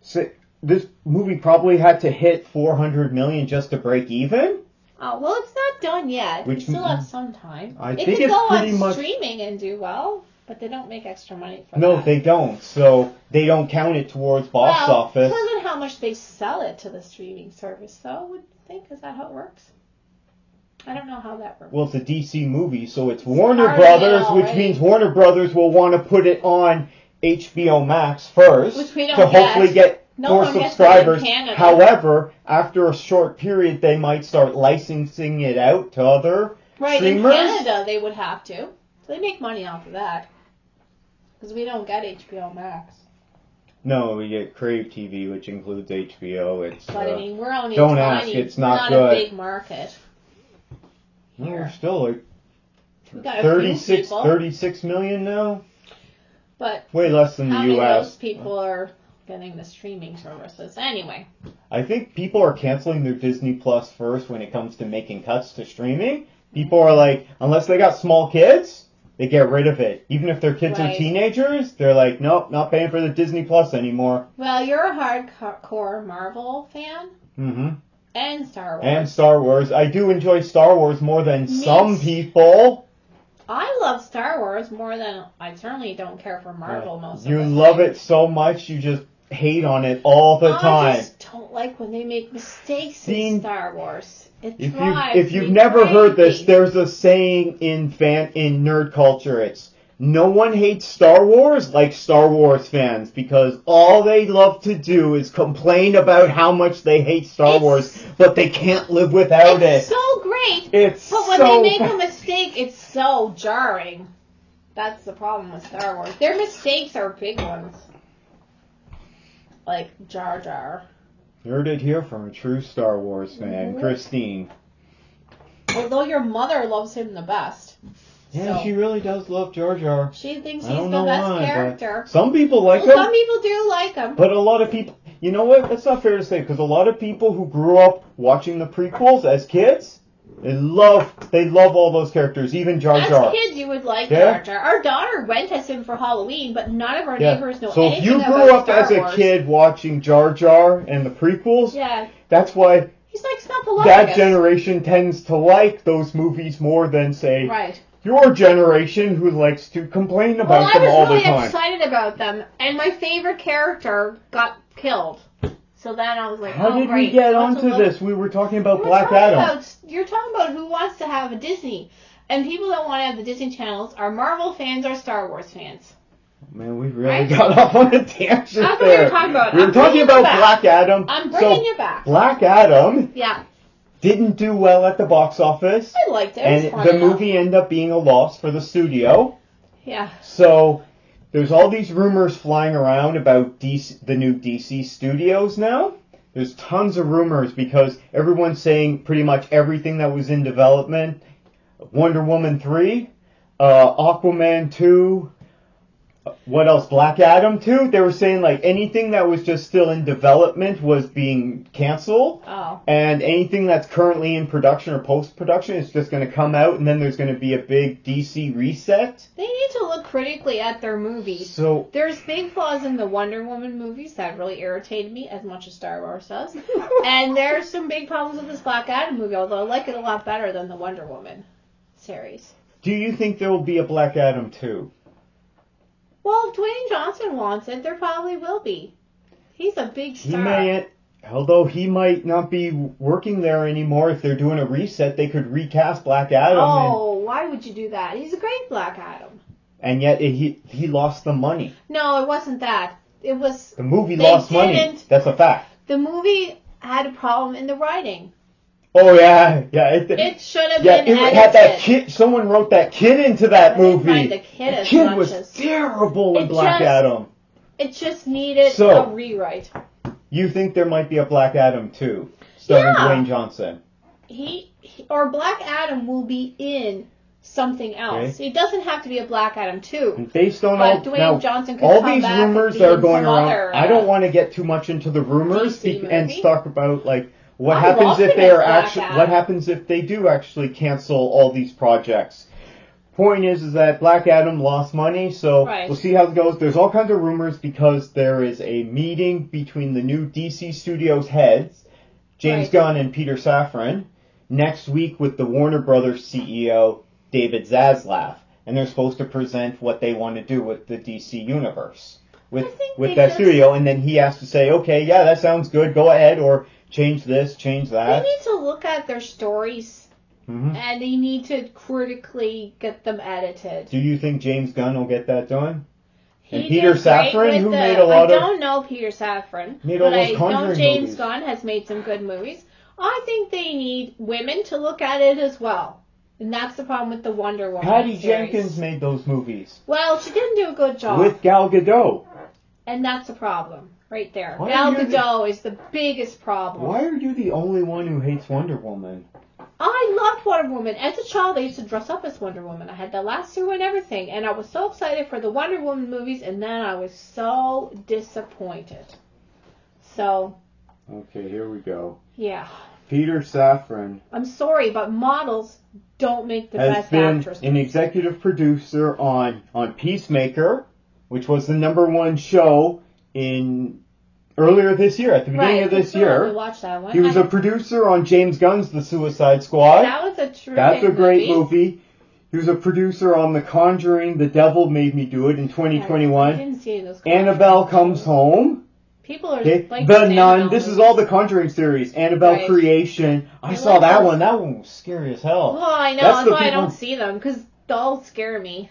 So this movie probably had to hit $400 million just to break even. Oh, well, it's not done yet. We still have some time. I think it's pretty much streaming and do well, but they don't make extra money for that. No, they don't. So they don't count it towards box office. Depends on how much they sell it to the streaming service, though, I would think. Is that how it works? I don't know how that works. Well, it's a DC movie, so it's Warner Brothers, which means Warner Brothers will want to put it on HBO Max first. Which we don't to hopefully get for subscribers. However, after a short period, they might start licensing it out to other streamers. In Canada, they would have to. So they make money off of that. Because we don't get HBO Max. No, we get Crave TV, which includes HBO. But I mean, we're only don't tiny. Ask, it's not good. Not a big market. No, we're still like we got 36 million now. But way less than the U.S. Most people are getting the streaming services anyway. I think people are canceling their Disney Plus first when it comes to making cuts to streaming. People are like, unless they got small kids, they get rid of it. Even if their kids are teenagers, they're like, nope, not paying for the Disney Plus anymore. Well, you're a hardcore Marvel fan. Mm-hmm. And Star Wars. And Star Wars. I do enjoy Star Wars more than some people. I love Star Wars more than... I certainly don't care for Marvel most of the time. You love it so much, you just hate on it all the time. I just don't like when they make mistakes in Star Wars. If you've never heard this, there's a saying in nerd culture. It's, no one hates Star Wars like Star Wars fans, because all they love to do is complain about how much they hate Star Wars, but they can't live without it. It's so great. But when they make a mistake, it's so jarring. That's the problem with Star Wars. Their mistakes are big ones. Like Jar Jar. You heard it here from a true Star Wars fan, Christine. Although your mother loves him the best. Yeah, so. She really does love Jar Jar. She thinks he's the best character. Some people like him. Some people do like him. But a lot of people... You know what? That's not fair to say, because a lot of people who grew up watching the prequels as kids, they love all those characters, even Jar Jar. As kids, you would like Jar Jar. Our daughter went as him for Halloween, but none of our neighbors know anything about Star Wars. So if you grew up as a kid watching Jar Jar and the prequels, that's why he's like Snuffleupagus. That generation tends to like those movies more than, say, your generation who likes to complain about them all the time. I was really excited about them, and my favorite character got killed. So then I was like, How did we get onto this? We were talking about Black Adam. You're talking about who wants to have a Disney. And people that want to have the Disney channels are Marvel fans or Star Wars fans. Man, we really got off on a tangent That's there. What we were talking about. We were talking about Black Adam. I'm bringing you back. Black Adam didn't do well at the box office. I liked it. And the movie ended up being a loss for the studio. Yeah. So... There's all these rumors flying around about the new DC studios now. There's tons of rumors because everyone's saying pretty much everything that was in development. Wonder Woman 3, Aquaman 2, what else? Black Adam 2? They were saying like anything that was just still in development was being canceled. Oh. And anything that's currently in production or post-production is just going to come out, and then there's going to be a big DC reset. They need to look critically at their movies. So there's big flaws in the Wonder Woman movies that really irritated me as much as Star Wars does. And there's some big problems with this Black Adam movie, although I like it a lot better than the Wonder Woman series. Do you think there will be a Black Adam 2? Well, if Dwayne Johnson wants it, there probably will be. He's a big star. Although he might not be working there anymore, if they're doing a reset, they could recast Black Adam. Oh, why would you do that? He's a great Black Adam. And yet he lost the money. No, it wasn't that. It was... The movie lost money. That's a fact. The movie had a problem in the writing. Oh, yeah. It should have been edited. Had that kid. Someone wrote that kid into that movie. The kid was terrible in Black Adam. It just needed a rewrite. You think there might be a Black Adam 2 starring Dwayne Johnson? Or Black Adam will be in something else. Okay. It doesn't have to be a Black Adam 2. And based on Dwayne Johnson could all come these back rumors that are going around, I don't want to get too much into the rumors and talk about like. What happens if they do actually cancel all these projects? Point is that Black Adam lost money, so we'll see how it goes. There's all kinds of rumors because there is a meeting between the new DC Studios heads, James Gunn and Peter Safran, next week with the Warner Brothers CEO, David Zaslav. And they're supposed to present what they want to do with the DC universe. With that studio, and then he has to say, okay, yeah, that sounds good, go ahead, or change this, change that. They need to look at their stories, and they need to critically get them edited. Do you think James Gunn will get that done? And Peter Safran, who made a lot of... I don't know Peter Safran, but I know James Gunn has made some good movies. I think they need women to look at it as well. And that's the problem with the Wonder Woman Patty series. Jenkins made those movies. Well, she didn't do a good job. With Gal Gadot. And that's a problem, right there. Gal Gadot is the biggest problem. Why are you the only one who hates Wonder Woman? I loved Wonder Woman. As a child, I used to dress up as Wonder Woman. I had the lasso and everything. And I was so excited for the Wonder Woman movies, and then I was so disappointed. So... Okay, here we go. Yeah. Peter Safran. I'm sorry, but models don't make the best actresses. Has been an executive producer on Peacemaker, which was the #1 show earlier this year, at the beginning of this year. We watched that one. He was a producer on James Gunn's The Suicide Squad. That was a terrific That's a great movie. He was a producer on The Conjuring, The Devil Made Me Do It in 2021. I didn't see those. Annabelle Comes Home. People are like The Nun. This is all the Conjuring series. Annabelle Creation. I saw that one. That one was scary as hell. Well, I know. That's why I don't see them, because dolls scare me.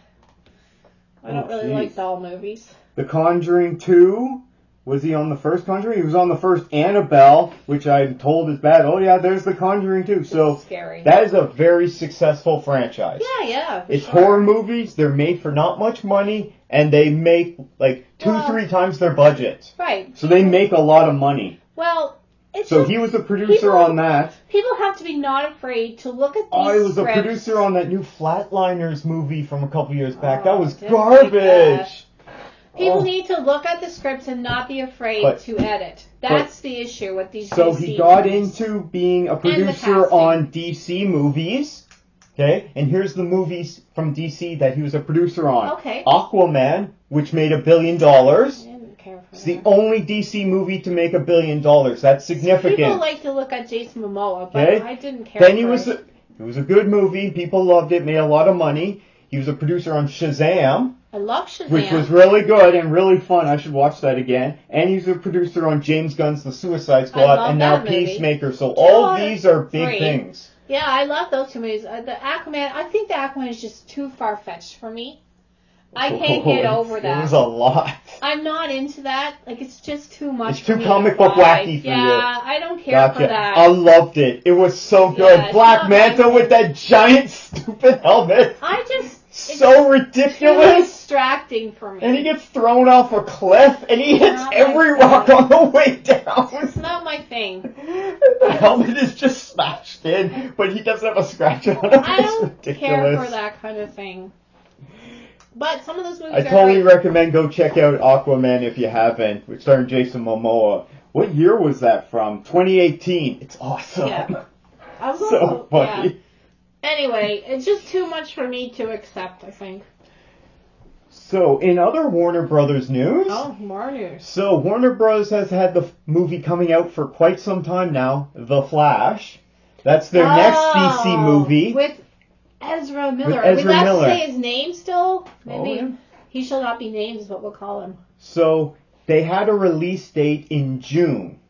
I don't really like doll movies. The Conjuring 2. Was he on the first Conjuring? He was on the first Annabelle, which I'm told is bad. Oh yeah, there's The Conjuring 2. So scary. That is a very successful franchise. Yeah. It's horror movies. They're made for not much money, and they make like 2-3 times their budget. Right. So they make a lot of money. Well, he was a producer on that. People have to be not afraid to look at these he was scripts. A producer on that new Flatliners movie from a couple years back. That was garbage. People need to look at the scripts and not be afraid to edit. That's the issue with these So DC he got movies. into being a producer on DC movies. Okay? And here's the movies from DC that he was a producer on. Okay. Aquaman, which made $1 billion. I didn't care for It's the only DC movie to make $1 billion. That's significant. People like to look at Jason Momoa, but I didn't care then for it. It was a good movie. People loved it. Made a lot of money. He was a producer on Shazam. I love Shazam. Which was really good and really fun. I should watch that again. And he's a producer on James Gunn's The Suicide Squad and now Peacemaker. So all these are big things. Yeah, I love those two movies. The Aquaman, I think the Aquaman is just too far-fetched for me. I can't get over that. It was a lot. I'm not into that. Like, it's just too much. It's too comic book wacky for you. Yeah, I don't care for that. I loved it. It was so good. Yeah, Black Manta with that giant stupid helmet. So ridiculous. It's distracting for me. And he gets thrown off a cliff, and he hits every rock on the way down. It's not my thing. The helmet is just smashed in, but he doesn't have a scratch on it. I don't care for that kind of thing. But some of those movies I totally recommend go check out Aquaman if you haven't, which starring Jason Momoa. What year was that from? 2018. It's awesome. Yeah. So funny. Yeah. Anyway, it's just too much for me to accept, I think. So, in other Warner Brothers news... Oh, more news. So, Warner Bros. Has had the movie coming out for quite some time now, The Flash. That's their next DC movie. With Ezra Miller. With Ezra Are we Miller. To say his name still? Maybe he shall not be named is what we'll call him. So, they had a release date in June.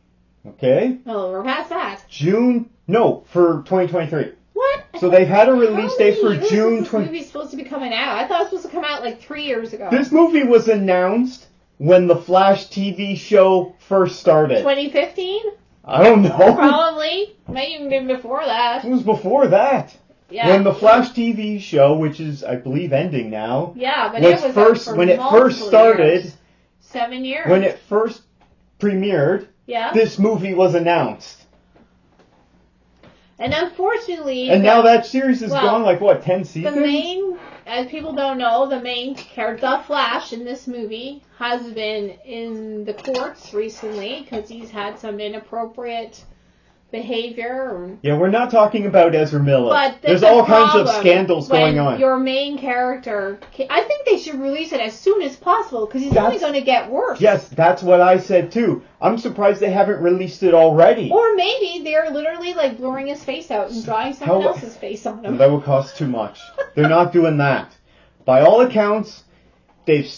Okay? Oh, we're past that. For 2023. What? So they've had a release date for June 20... This movie's supposed to be coming out. I thought it was supposed to come out like 3 years ago. This movie was announced when the Flash TV show first started. 2015? I don't know. Probably. Maybe even before that. It was before that. Yeah. When the Flash TV show, which is, I believe, ending now. Yeah, but it was when it first started. Years. 7 years. When it first premiered. Yeah. This movie was announced. And unfortunately... And now that series has gone 10 seasons? As people don't know, the main character, the Flash, in this movie has been in the courts recently because he's had some inappropriate behavior. Yeah, we're not talking about Ezra Miller. But there's all kinds of scandals going on. Your main character, I think they should release it as soon as possible because he's only going to get worse. Yes, that's what I said too. I'm surprised they haven't released it already. Or maybe they're literally blurring his face out and drawing someone else's face on him. That would cost too much. They're not doing that. By all accounts,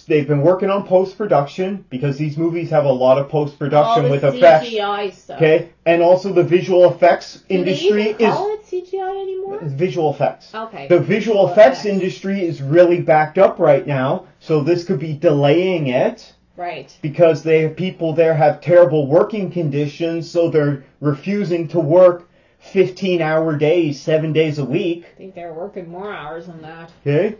they've been working on post-production because these movies have a lot of post-production with effects. CGI stuff. Okay, and also the visual effects industry Do they even call it CGI anymore? Visual effects. Okay. The visual effects industry is really backed up right now, so this could be delaying it. Right. Because they have people there have terrible working conditions, so they're refusing to work 15-hour days, 7 days a week. I think they're working more hours than that. Okay.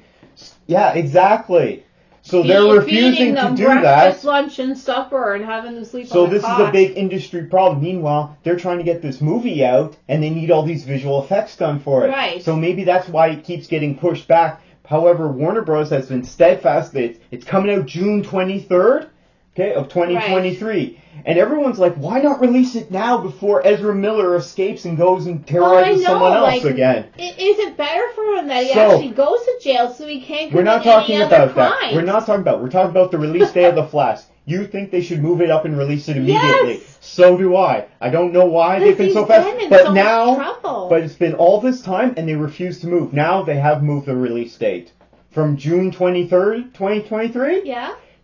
Yeah, exactly. So they're refusing to do breakfast, lunch, and supper, and having them sleep on the So this is a big industry problem. Meanwhile, they're trying to get this movie out, and they need all these visual effects done for it. Right. So maybe that's why it keeps getting pushed back. However, Warner Bros. Has been steadfast that it's coming out June 23rd, okay, of 2023. Right. And everyone's like, why not release it now before Ezra Miller escapes and goes and terrorizes someone else again? Is it better for him that he actually goes to jail so he can't commit any other crimes? We're not talking about that. We're talking about the release day of The Flash. You think they should move it up and release it immediately. Yes. So do I. I don't know why they've been so fast. But now, it's been all this time and they refuse to move. Now they have moved the release date from June 23rd, 2023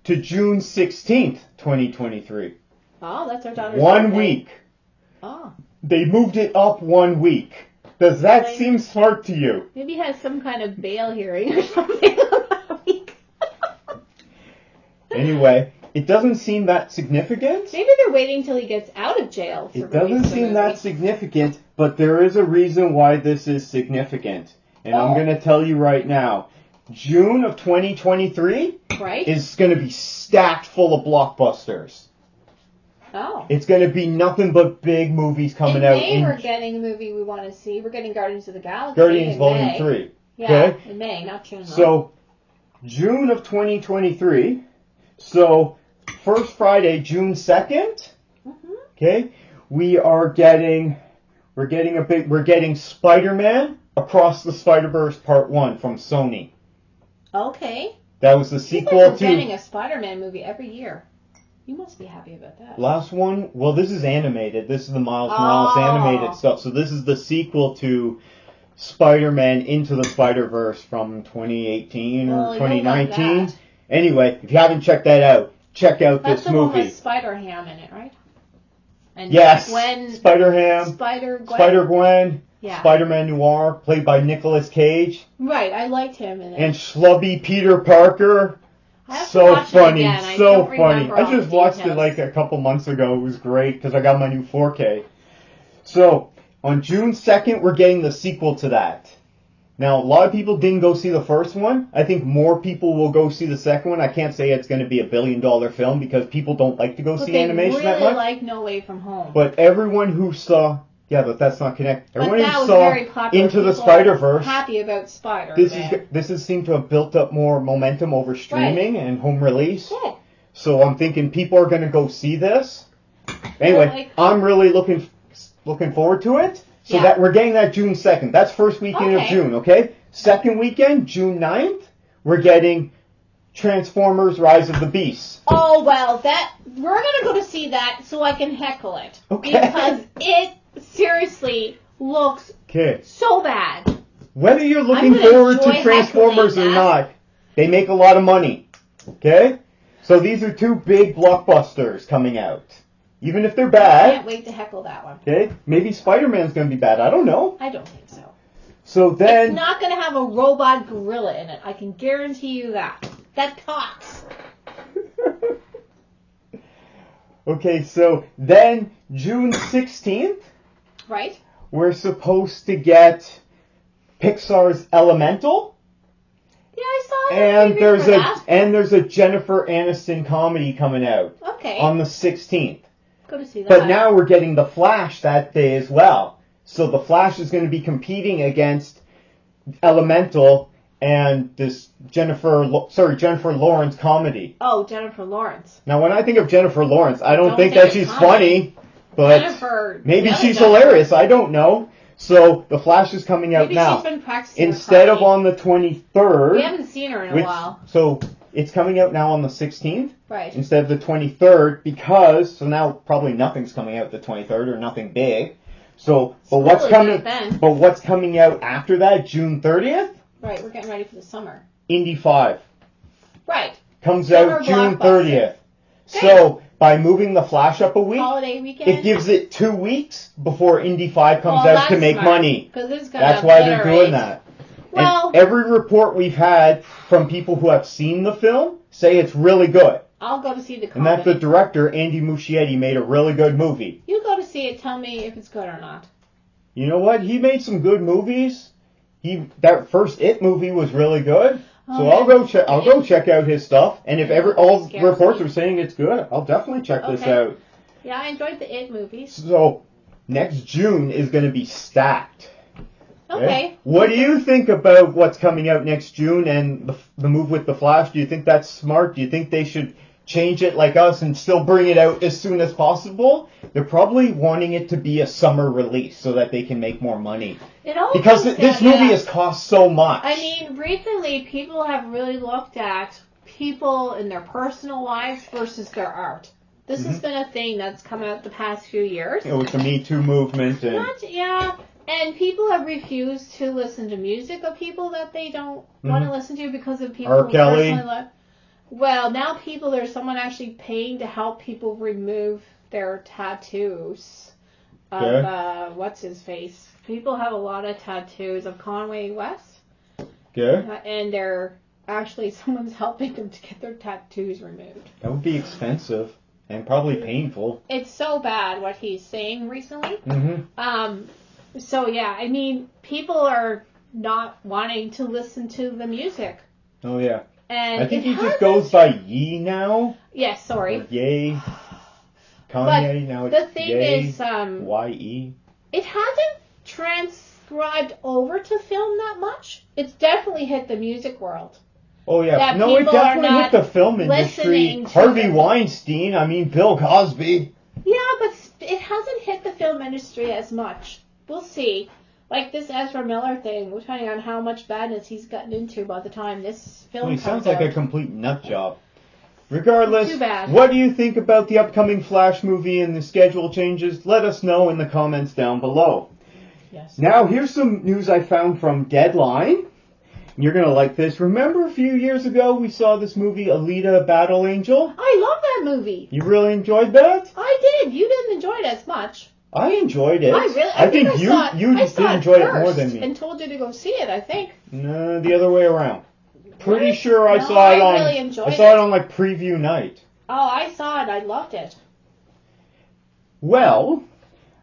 to June 16th, 2023. Oh, that's our daughter's 1 week. Oh. They moved it up 1 week. Does that seem smart to you? Maybe he has some kind of bail hearing or something that week. Anyway, it doesn't seem that significant. Maybe they're waiting till he gets out of jail. It doesn't seem that significant, but there is a reason why this is significant. And I'm going to tell you right now. June of 2023 is going to be stacked full of blockbusters. Oh. It's going to be nothing but big movies coming out. In May, we're getting a movie we want to see. We're getting Guardians of the Galaxy. Guardians Volume 3. Yeah, okay? in May, not June. So, June of 2023. So, first Friday, June 2nd. Okay? We're getting Spider-Man Across the Spider-Verse Part 1 from Sony. Okay. That was the sequel to... We're getting a Spider-Man movie every year. You must be happy about that. Last one, well, this is animated. This is the Miles Morales animated stuff. So this is the sequel to Spider-Man Into the Spider-Verse from 2018 or 2019. Anyway, if you haven't checked that out, check out this movie. That's the one with Spider-Ham in it, right? And yes, Gwen, Spider-Ham, Spider-Gwen, Spider-Man Noir, played by Nicolas Cage. Right, I liked him in it. And schlubby Peter Parker. So funny, so funny. I just watched it like a couple months ago. It was great because I got my new 4K. So, on June 2nd, we're getting the sequel to that. Now, a lot of people didn't go see the first one. I think more people will go see the second one. I can't say it's going to be $1 billion film because people don't like to go see animation that much. They really like No Way From Home. But everyone who saw... Yeah, but that's not connected. Everyone who saw Into the Spider-Verse... happy about Spider-Man. This has seemed to have built up more momentum over streaming and home release. Yeah. So I'm thinking people are going to go see this. Anyway, I'm really looking forward to it. So that we're getting that June 2nd. That's first weekend of June, okay? Second weekend, June 9th, we're getting Transformers Rise of the Beast. Oh, well, we're going to go to see that so I can heckle it. Okay. Because it seriously looks so bad. Whether you're looking forward to Transformers or not, they make a lot of money. Okay? So these are two big blockbusters coming out. Even if they're bad. I can't wait to heckle that one. Okay? Maybe Spider-Man's going to be bad. I don't know. I don't think so. So then... It's not going to have a robot gorilla in it. I can guarantee you that. That talks. Okay, so then June 16th... Right. We're supposed to get Pixar's Elemental. Yeah, I saw that. And there's a Jennifer Aniston comedy coming out. Okay. On the 16th. Go to see that. But now we're getting The Flash that day as well. So The Flash is going to be competing against Elemental and this Jennifer Lawrence comedy. Oh, Jennifer Lawrence. Now, when I think of Jennifer Lawrence, I don't think that she's funny. But maybe she's hilarious. I don't know. So The Flash is coming out now. She's been practicing instead of on the 23rd. We haven't seen her in a while. So it's coming out now on the 16th. Right. Instead of the 23rd because so now probably nothing's coming out the 23rd or nothing big. So but what's coming out after that? June 30th? Right. We're getting ready for the summer. Indy 5. Right. comes out June 30th. Okay. So, by moving The Flash up a week, holiday weekend, it gives it 2 weeks before Indy 5 comes out to make money. That's why they're doing that. Well, and every report we've had from people who have seen the film say it's really good. I'll go to see the comedy. And that the director, Andy Muschietti, made a really good movie. You go to see it, tell me if it's good or not. You know what? He made some good movies. That first It movie was really good. So I'll go check out his stuff, and if all reports are saying it's good, I'll definitely check this out. Yeah, I enjoyed the It movies. So next June is going to be stacked. Okay. What do you think about what's coming out next June and the move with The Flash? Do you think that's smart? Do you think they should change it like us and still bring it out as soon as possible? They're probably wanting it to be a summer release so that they can make more money. Because this movie has cost so much. I mean, recently people have really looked at people in their personal lives versus their art. This has been a thing that's come out the past few years. With the Me Too movement. And people have refused to listen to music of people that they don't want to listen to because of people who personally love. Well, now there's someone actually paying to help people remove their tattoos of, what's his face? People have a lot of tattoos of Conway West. And someone's helping them to get their tattoos removed. That would be expensive and probably painful. It's so bad what he's saying recently. So, yeah, I mean, people are not wanting to listen to the music. Oh, yeah. And I think he just goes by Ye now. Yes, sorry. Or Ye. Kanye, now it's the thing is, Y-E. It hasn't transcribed over to film that much. It's definitely hit the music world. Oh, yeah. No, it definitely hit the film industry. Harvey Weinstein, Bill Cosby. Yeah, but it hasn't hit the film industry as much. We'll see. Like this Ezra Miller thing, depending on how much badness he's gotten into by the time this film comes out. He sounds like a complete nut job. Regardless, what do you think about the upcoming Flash movie and the schedule changes? Let us know in the comments down below. Yes. Now, here's some news I found from Deadline. You're going to like this. Remember a few years ago we saw this movie, Alita Battle Angel? I love that movie. You really enjoyed that? I did. You didn't enjoy it as much. I enjoyed it. I think you did enjoy it more than me. And told you to go see it, I think. No, the other way around. Pretty sure I saw it on. I saw it on like preview night. Oh, I saw it. I loved it. Well,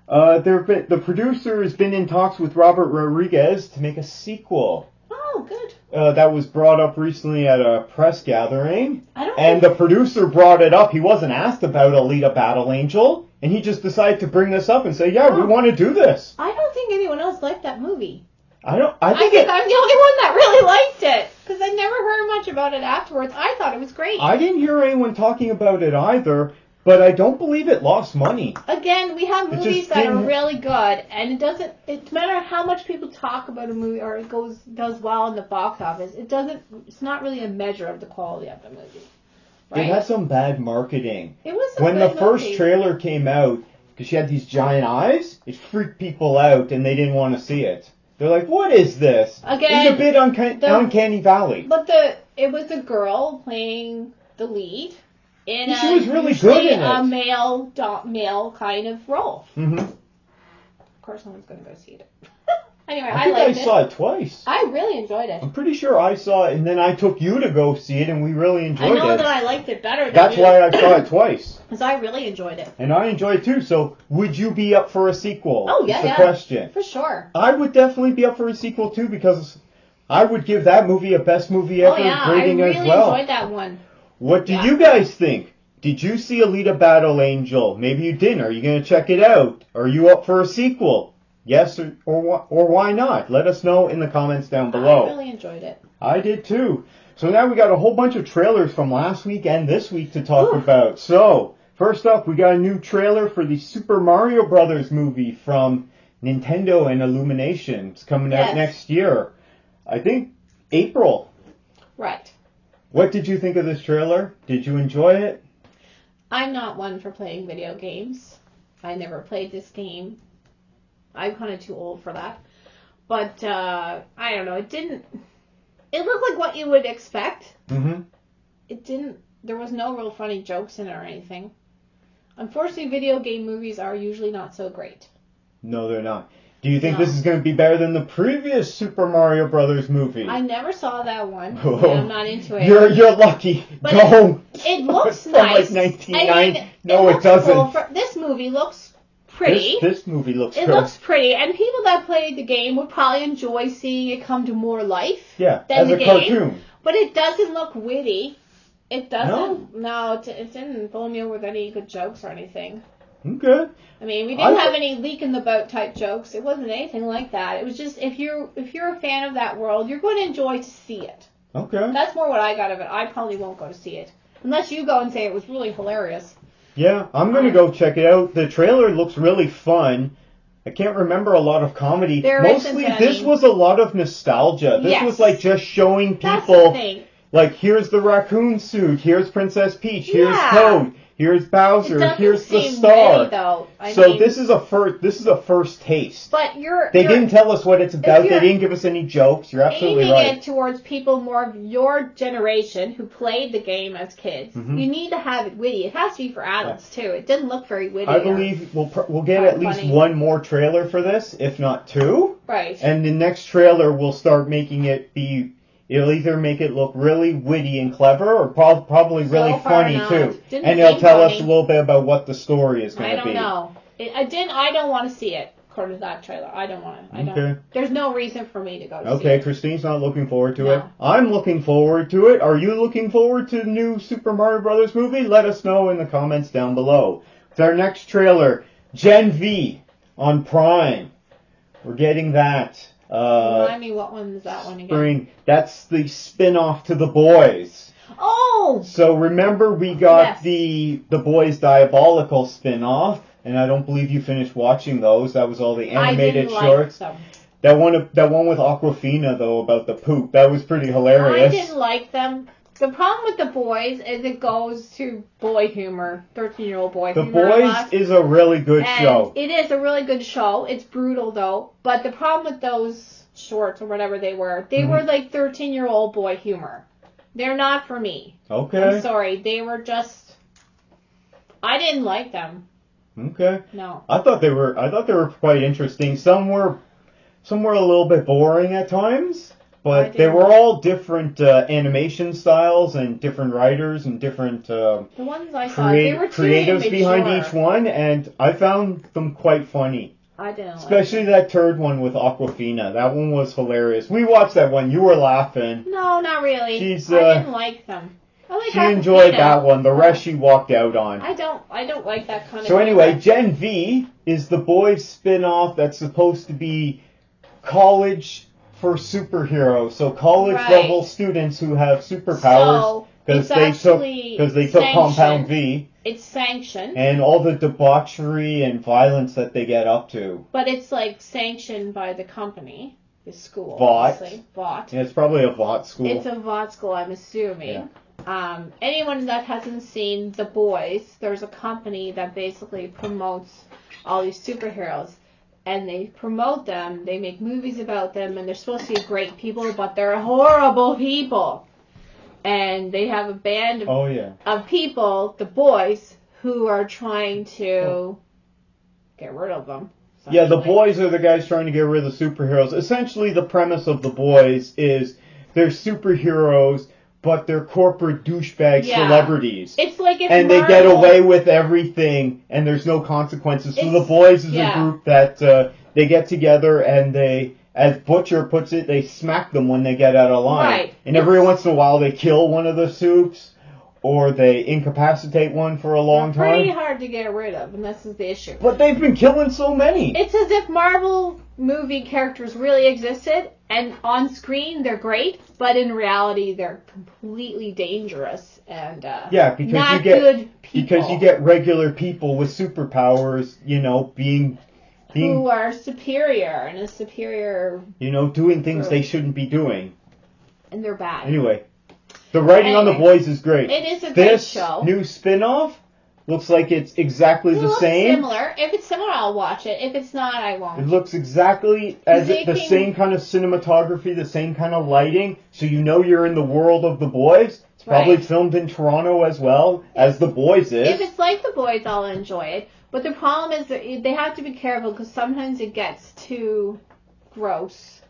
the producer has been in talks with Robert Rodriguez to make a sequel. Oh, good. That was brought up recently at a press gathering. And the producer brought it up. He wasn't asked about Alita Battle Angel. And he just decided to bring this up and say, we want to do this. I don't think anyone else liked that movie. I think I'm the only one that really liked it. Because I never heard much about it afterwards. I thought it was great. I didn't hear anyone talking about it either. But I don't believe it lost money. Again, we have movies that are really good. And it doesn't matter how much people talk about a movie or it does well in the box office. It's not really a measure of the quality of the movie. Right? It had some bad marketing. It was when the first trailer came out, because she had these giant eyes, it freaked people out and they didn't want to see it. They're like, what is this? Again, it's a bit Uncanny Valley. But it was a girl playing the lead in she was really good in a male kind of role. Mm-hmm. Of course, no one's going to go see it. Anyway, I saw it twice. I really enjoyed it. I'm pretty sure I saw it, and then I took you to go see it, and we really enjoyed it. I know that I liked it better. That's why I saw it twice. Because I really enjoyed it. And I enjoyed it too. So, would you be up for a sequel? Oh yeah, That's the question. For sure. I would definitely be up for a sequel too, because I would give that movie a best movie ever rating as well. I really enjoyed that one. What do you guys think? Did you see Alita Battle Angel? Maybe you didn't. Are you going to check it out? Are you up for a sequel? Yes or why not? Let us know in the comments down below. I really enjoyed it. I did too. So now we got a whole bunch of trailers from last week and this week to talk about. So, first up, we got a new trailer for the Super Mario Brothers movie from Nintendo and Illumination. It's coming out next year. I think April. Right. What did you think of this trailer? Did you enjoy it? I'm not one for playing video games. I never played this game. I'm kind of too old for that. But, I don't know. It looked like what you would expect. Mm-hmm. there was no real funny jokes in it or anything. Unfortunately, video game movies are usually not so great. No, they're not. Do you think this is going to be better than the previous Super Mario Brothers movie? I never saw that one. Oh, I'm not into it. You're lucky. But Go. It looks from nice. Like 1990. No, it doesn't. Cool. This movie looks pretty. This movie looks good. It looks pretty, and people that played the game would probably enjoy seeing it come to more life. Yeah, than as the a game. cartoon. But it doesn't look witty. It doesn't. No, it didn't fill me with any good jokes or anything. Okay. I mean, we didn't have any leak in the boat type jokes. It wasn't anything like that. It was just if you're a fan of that world, you're going to enjoy to see it. Okay. That's more what I got of it. I probably won't go to see it unless you go and say it was really hilarious. Yeah, I'm going to go check it out. The trailer looks really fun. I can't remember a lot of comedy. Mostly, this was a lot of nostalgia. This was like just showing people. That's the thing. Like, here's the raccoon suit, here's Princess Peach, here's Toad, here's Bowser, here's the star. Way, though. I mean, this is a first taste. But they didn't tell us what it's about. They didn't give us any jokes. You're absolutely right. Aiming it towards people more of your generation who played the game as kids. Mm-hmm. You need to have it witty. It has to be for adults too. It didn't look very witty. I believe we'll get at least one more trailer for this, if not two. Right. And the next trailer will start making it be. It'll either make it look really witty and clever, or probably really funny too. And it'll tell us a little bit about what the story is going to be. I don't know. I don't want to see it. According to that trailer, I don't want it. Okay. There's no reason for me to go to see it. Okay, Christine's not looking forward to it. I'm looking forward to it. Are you looking forward to the new Super Mario Brothers movie? Let us know in the comments down below. It's our next trailer, Gen V on Prime. We're getting that. Remind me, what one is that one again? Spring. That's the spin-off to The Boys. Oh! So remember we got the Boys Diabolical spin-off, and I don't believe you finished watching those. That was all the animated shorts. Like that one with Awkwafina though about the poop. That was pretty hilarious. I didn't like them. The problem with The Boys is it goes to boy humor, 13-year-old boy humor. The Boys is a really good show. It is a really good show. It's brutal, though. But the problem with those shorts, or whatever they were like 13-year-old boy humor. They're not for me. Okay. I'm sorry. They were just... I didn't like them. Okay. No. I thought they were quite interesting. Some were a little bit boring at times. But they were all different animation styles and different writers and different the ones I saw, they were too creatives behind each one, and I found them quite funny. I didn't Especially that third one with Awkwafina. That one was hilarious. We watched that one. You were laughing. No, not really. I didn't like them. She enjoyed that one. The rest she walked out on. I don't like that kind of So anyway, Gen V is the Boys spin-off that's supposed to be college for superheroes, so college level students who have superpowers because they took Compound V. It's sanctioned, and all the debauchery and violence that they get up to. But it's like sanctioned by the company, the school. VOT. VOT. Yeah, it's probably a VOT school. It's a VOT school, I'm assuming. Yeah. Anyone that hasn't seen The Boys, there's a company that basically promotes all these superheroes. And they promote them, they make movies about them, and they're supposed to be great people, but they're horrible people. And they have a band of people, the boys, who are trying to get rid of them. Yeah, the boys are the guys trying to get rid of the superheroes. Essentially, the premise of the boys is they're superheroes, but they're corporate douchebag celebrities. It's like if and they get away with everything, and there's no consequences. So the boys is a group that they get together, and they, as Butcher puts it, they smack them when they get out of line. Right. And every once in a while, they kill one of the soups, or they incapacitate one for a long time. Pretty hard to get rid of, and this is the issue. But they've been killing so many. It's as if Marvel movie characters really existed, and on screen they're great, but in reality they're completely dangerous and not good people. Because you get regular people with superpowers, being who are superior and a superior, doing things they shouldn't be doing, and they're bad. Anyway, the writing on The Boys is great. It is a great show. This new spin-off, looks like it's exactly the same. Similar. If it's similar, I'll watch it. If it's not, I won't. It looks exactly as the same kind of cinematography, the same kind of lighting, so you know you're in the world of The Boys. It's probably filmed in Toronto as well as The Boys is. If it's like The Boys, I'll enjoy it. But the problem is that they have to be careful because sometimes it gets too gross.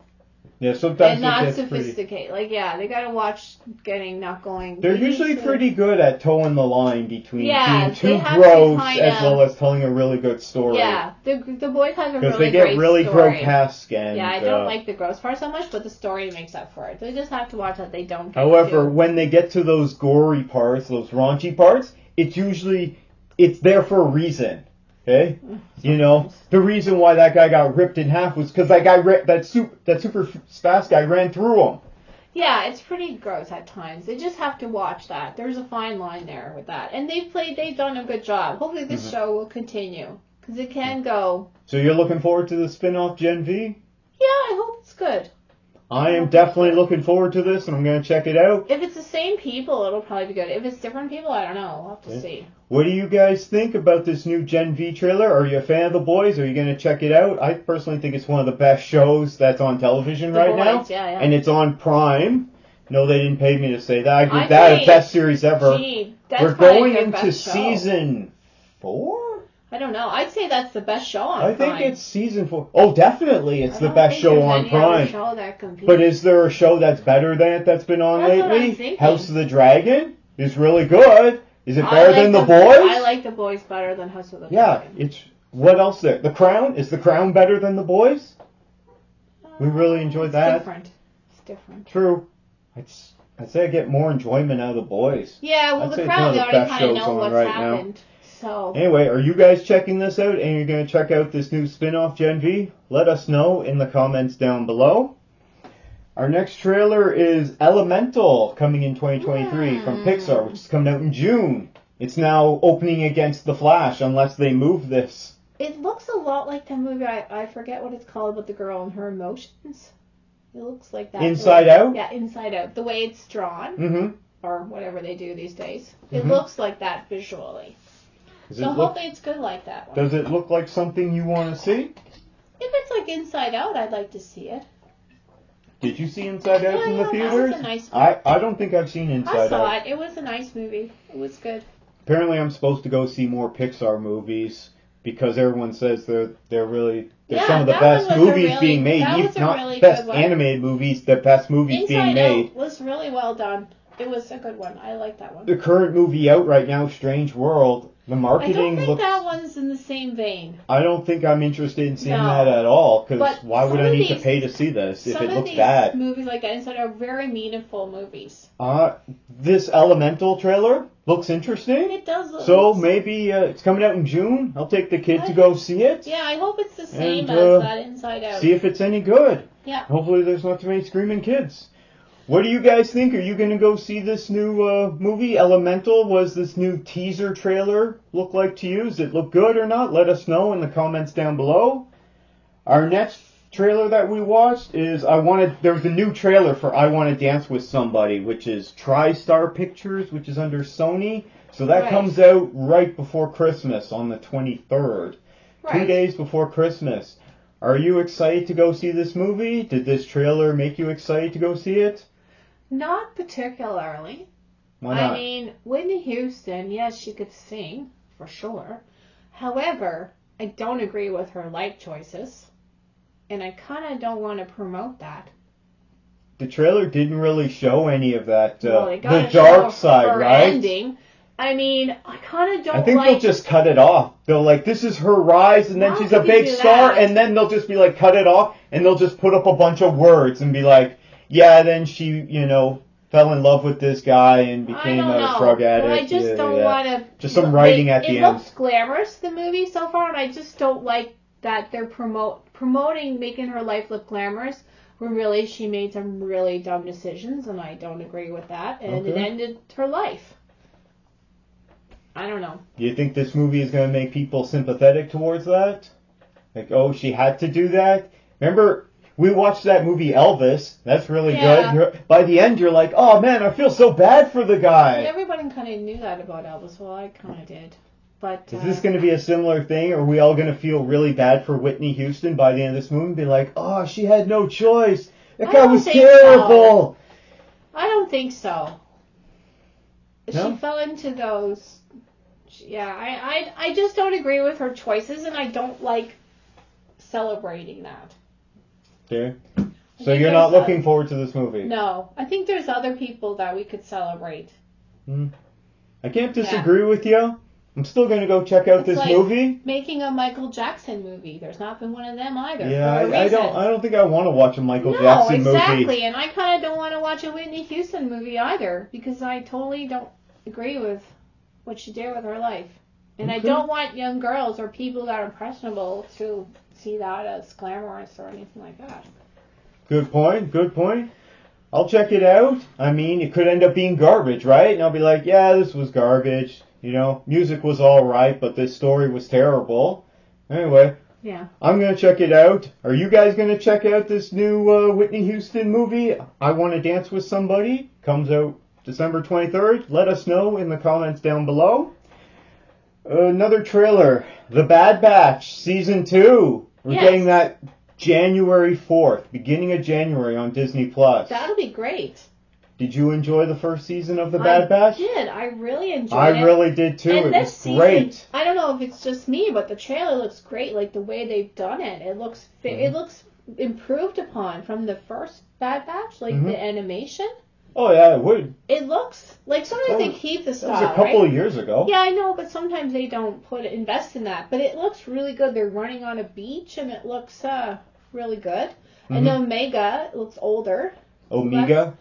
Yeah, sometimes and not it gets sophisticated. Like, they gotta watch not going. They're usually pretty good at towing the line between being too gross as well as telling a really good story. Yeah, the Boys has a really great story. Because they get really grotesque and... Yeah, I don't like the gross part so much, but the story makes up for it. They just have to watch that they don't get However, when they get to those gory parts, those raunchy parts, it's there for a reason. Okay, you know the reason why that guy got ripped in half was because that guy that super fast guy ran through him. Yeah, it's pretty gross at times. They just have to watch that. There's a fine line there with that, and they've done a good job. Hopefully, this show will continue because it can go. So you're looking forward to the spin-off Gen V? Yeah, I hope it's good. I am definitely looking forward to this, and I'm going to check it out. If it's the same people, it'll probably be good. If it's different people, I don't know. We'll have to see. What do you guys think about this new Gen V trailer? Are you a fan of The Boys? Are you going to check it out? I personally think it's one of the best shows that's on television now. Yeah. And it's on Prime. No, they didn't pay me to say that. I agree with that. Best series ever. We're going into season 4? I don't know. I'd say that's the best show on Prime. I think it's season 4. Oh, definitely it's the best show on Prime. But is there a show that's better than it that's been on lately? House of the Dragon is really good. Is it better than The Boys? I like The Boys better than House of the Dragon. Yeah, what else there? The Crown? Is The Crown better than The Boys? We really enjoyed that. It's different. True. I'd say I get more enjoyment out of The Boys. Yeah, well, The Crown, we already kind of know what's happened. So. Anyway, are you guys checking this out and you're going to check out this new spin-off Gen V? Let us know in the comments down below. Our next trailer is Elemental, coming in 2023 from Pixar, which is coming out in June. It's now opening against The Flash, unless they move this. It looks a lot like the movie, I forget what it's called, but the girl and her emotions. It looks like that. Inside Out? Yeah, Inside Out. The way it's drawn, or whatever they do these days. It Mm-hmm. looks like that visually. So hopefully it's good like that one. Does it look like something you want to see? If it's like Inside Out, I'd like to see it. Did you see Inside Out in the theaters? That was a nice movie. I don't think I've seen Inside Out. I saw it. It was a nice movie. It was good. Apparently I'm supposed to go see more Pixar movies because everyone says they're some of the best movies being made. Not best animated movies, the best movies being made. Inside Out was really well done. It was a good one. I like that one. The current movie out right now, Strange World, the marketing I don't think that one's in the same vein. I don't think I'm interested in seeing that at all, because why would I need to pay to see this if it looks bad? Some of these movies like that Inside are very meaningful movies. This Elemental trailer looks interesting. It does look So maybe it's coming out in June. I'll take the kid to go see it. Yeah, I hope it's the same as that Inside Out. See if it's any good. Yeah. Hopefully there's not too many screaming kids. What do you guys think? Are you going to go see this new movie, Elemental? Was this new teaser trailer look like to you? Does it look good or not? Let us know in the comments down below. Our next trailer that we watched is there was a new trailer for I Want to Dance with Somebody, which is TriStar Pictures, which is under Sony. So that comes out right before Christmas on the 23rd. 2 days before Christmas. Are you excited to go see this movie? Did this trailer make you excited to go see it? Not particularly. Why not? I mean, Whitney Houston, yes, she could sing, for sure. However, I don't agree with her life choices. And I kind of don't want to promote that. The trailer didn't really show any of that, the dark side, right? Ending. I mean, I kind of don't I think they'll just cut it off. They'll this is her rise, and then she's a big star, and then they'll just be cut it off, and they'll just put up a bunch of words and be yeah, then she, fell in love with this guy and became a drug addict. Well, I just don't want to... Just some writing at the end. It looks glamorous, the movie, so far, and I just don't like that they're promoting making her life look glamorous, when really she made some really dumb decisions, and I don't agree with that, and it ended her life. I don't know. Do you think this movie is going to make people sympathetic towards that? She had to do that? Remember... We watched that movie Elvis. That's really good. By the end, you're oh man, I feel so bad for the guy. Everybody kind of knew that about Elvis. Well, I kind of did. But is this going to be a similar thing? Or are we all going to feel really bad for Whitney Houston by the end of this movie and be like, oh, she had no choice. That guy was terrible. So. I don't think so. No? She fell into those. Yeah, I just don't agree with her choices, and I don't like celebrating that. Okay. So you're not looking forward to this movie? No. I think there's other people that we could celebrate. I can't disagree with you. I'm still going to go check out this movie. Making a Michael Jackson movie. There's not been one of them either. Yeah, I don't think I want to watch a Michael Jackson movie. No, exactly. And I kind of don't want to watch a Whitney Houston movie either, because I totally don't agree with what she did with her life. And I don't want young girls or people that are impressionable to see that as glamorous or anything like that. Good point. I'll check it out. I mean, it could end up being garbage, right? And I'll be like, yeah, this was garbage. You know, music was all right, but this story was terrible. Anyway, yeah, I'm going to check it out. Are you guys going to check out this new Whitney Houston movie, I Want to Dance with Somebody? Comes out December 23rd. Let us know in the comments down below. Another trailer, The Bad Batch, Season 2. We're getting that January 4th, beginning of January on Disney+. That'll be great. Did you enjoy the first season of The Bad Batch? I did. I really enjoyed it. I really did too. And it was great. I don't know if it's just me, but the trailer looks great. Like the way they've done it, it looks improved upon from the first Bad Batch. Like the animation. Oh yeah, it would. It looks like sometimes they keep the style. That was a couple of years ago. Yeah, I know, but sometimes they don't invest in that. But it looks really good. They're running on a beach, and it looks really good. And Omega looks older. Omega.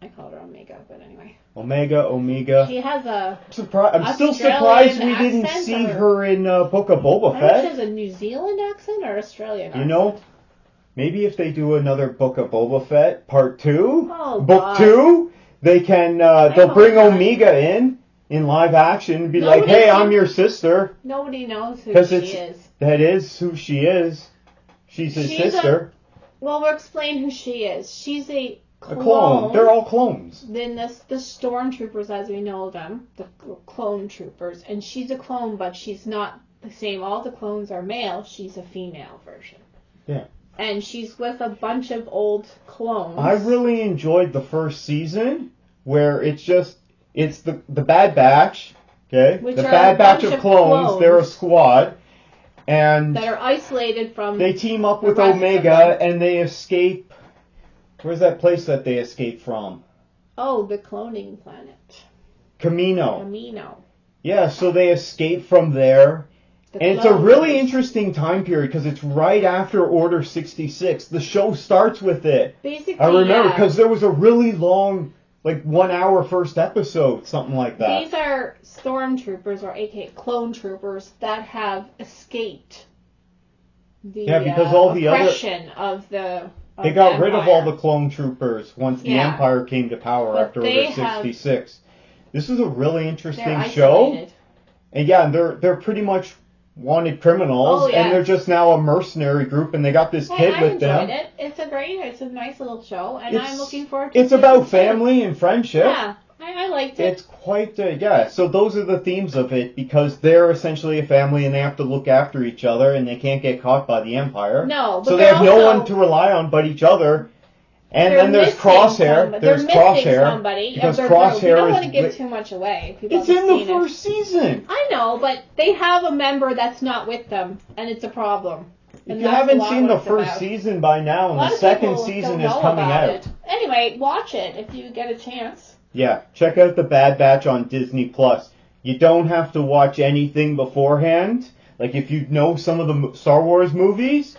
I called her Omega, but anyway. Omega. She has a. I'm still surprised we didn't see her in Book of Boba Fett. I don't know if she has a New Zealand accent or Australian accent. You know, maybe if they do another Book of Boba Fett Part 2, Book 2, they can. They'll bring Omega in live action and be like, "Hey, I'm your sister." Nobody knows who she is. That is who she is. She's his sister. Well, we'll explain who she is. She's a clone. They're all clones. Then the stormtroopers, as we know them, the clone troopers, and she's a clone, but she's not the same. All the clones are male. She's a female version. Yeah. And she's with a bunch of old clones. I really enjoyed the first season, where it's the Bad Batch, okay? The Bad Batch of clones. They're a squad. And that are isolated from. They team up with Omega and they escape. Where's that place that they escape from? Oh, the cloning planet. Camino. Yeah, so they escape from there. And it's a really interesting time period because it's right after Order 66. The show starts with it. Basically, I remember because there was a really long, 1 hour first episode, something like that. These are stormtroopers, or aka clone troopers, that have escaped the because all the oppression of the. They got rid of all the clone troopers once the Empire came to power after Order 66. This is a really interesting show. And they're pretty much wanted criminals, and they're just now a mercenary group, and they got this kid with them. I enjoyed it. It's a nice little show, and I'm looking forward to it. It's about family and friendship. Yeah, I liked it. It's quite, so those are the themes of it, because they're essentially a family, and they have to look after each other, and they can't get caught by the Empire. No, but so they have no one to rely on but each other. And then there's Crosshair. There's Crosshair. Somebody because Crosshair we don't want to give too much away. It's in the first season. I know, but they have a member that's not with them, and it's a problem. If you haven't seen the first season by now, and the second season is coming out. Anyway, watch it if you get a chance. Yeah, check out The Bad Batch on Disney+. You don't have to watch anything beforehand. Like if you know some of the Star Wars movies,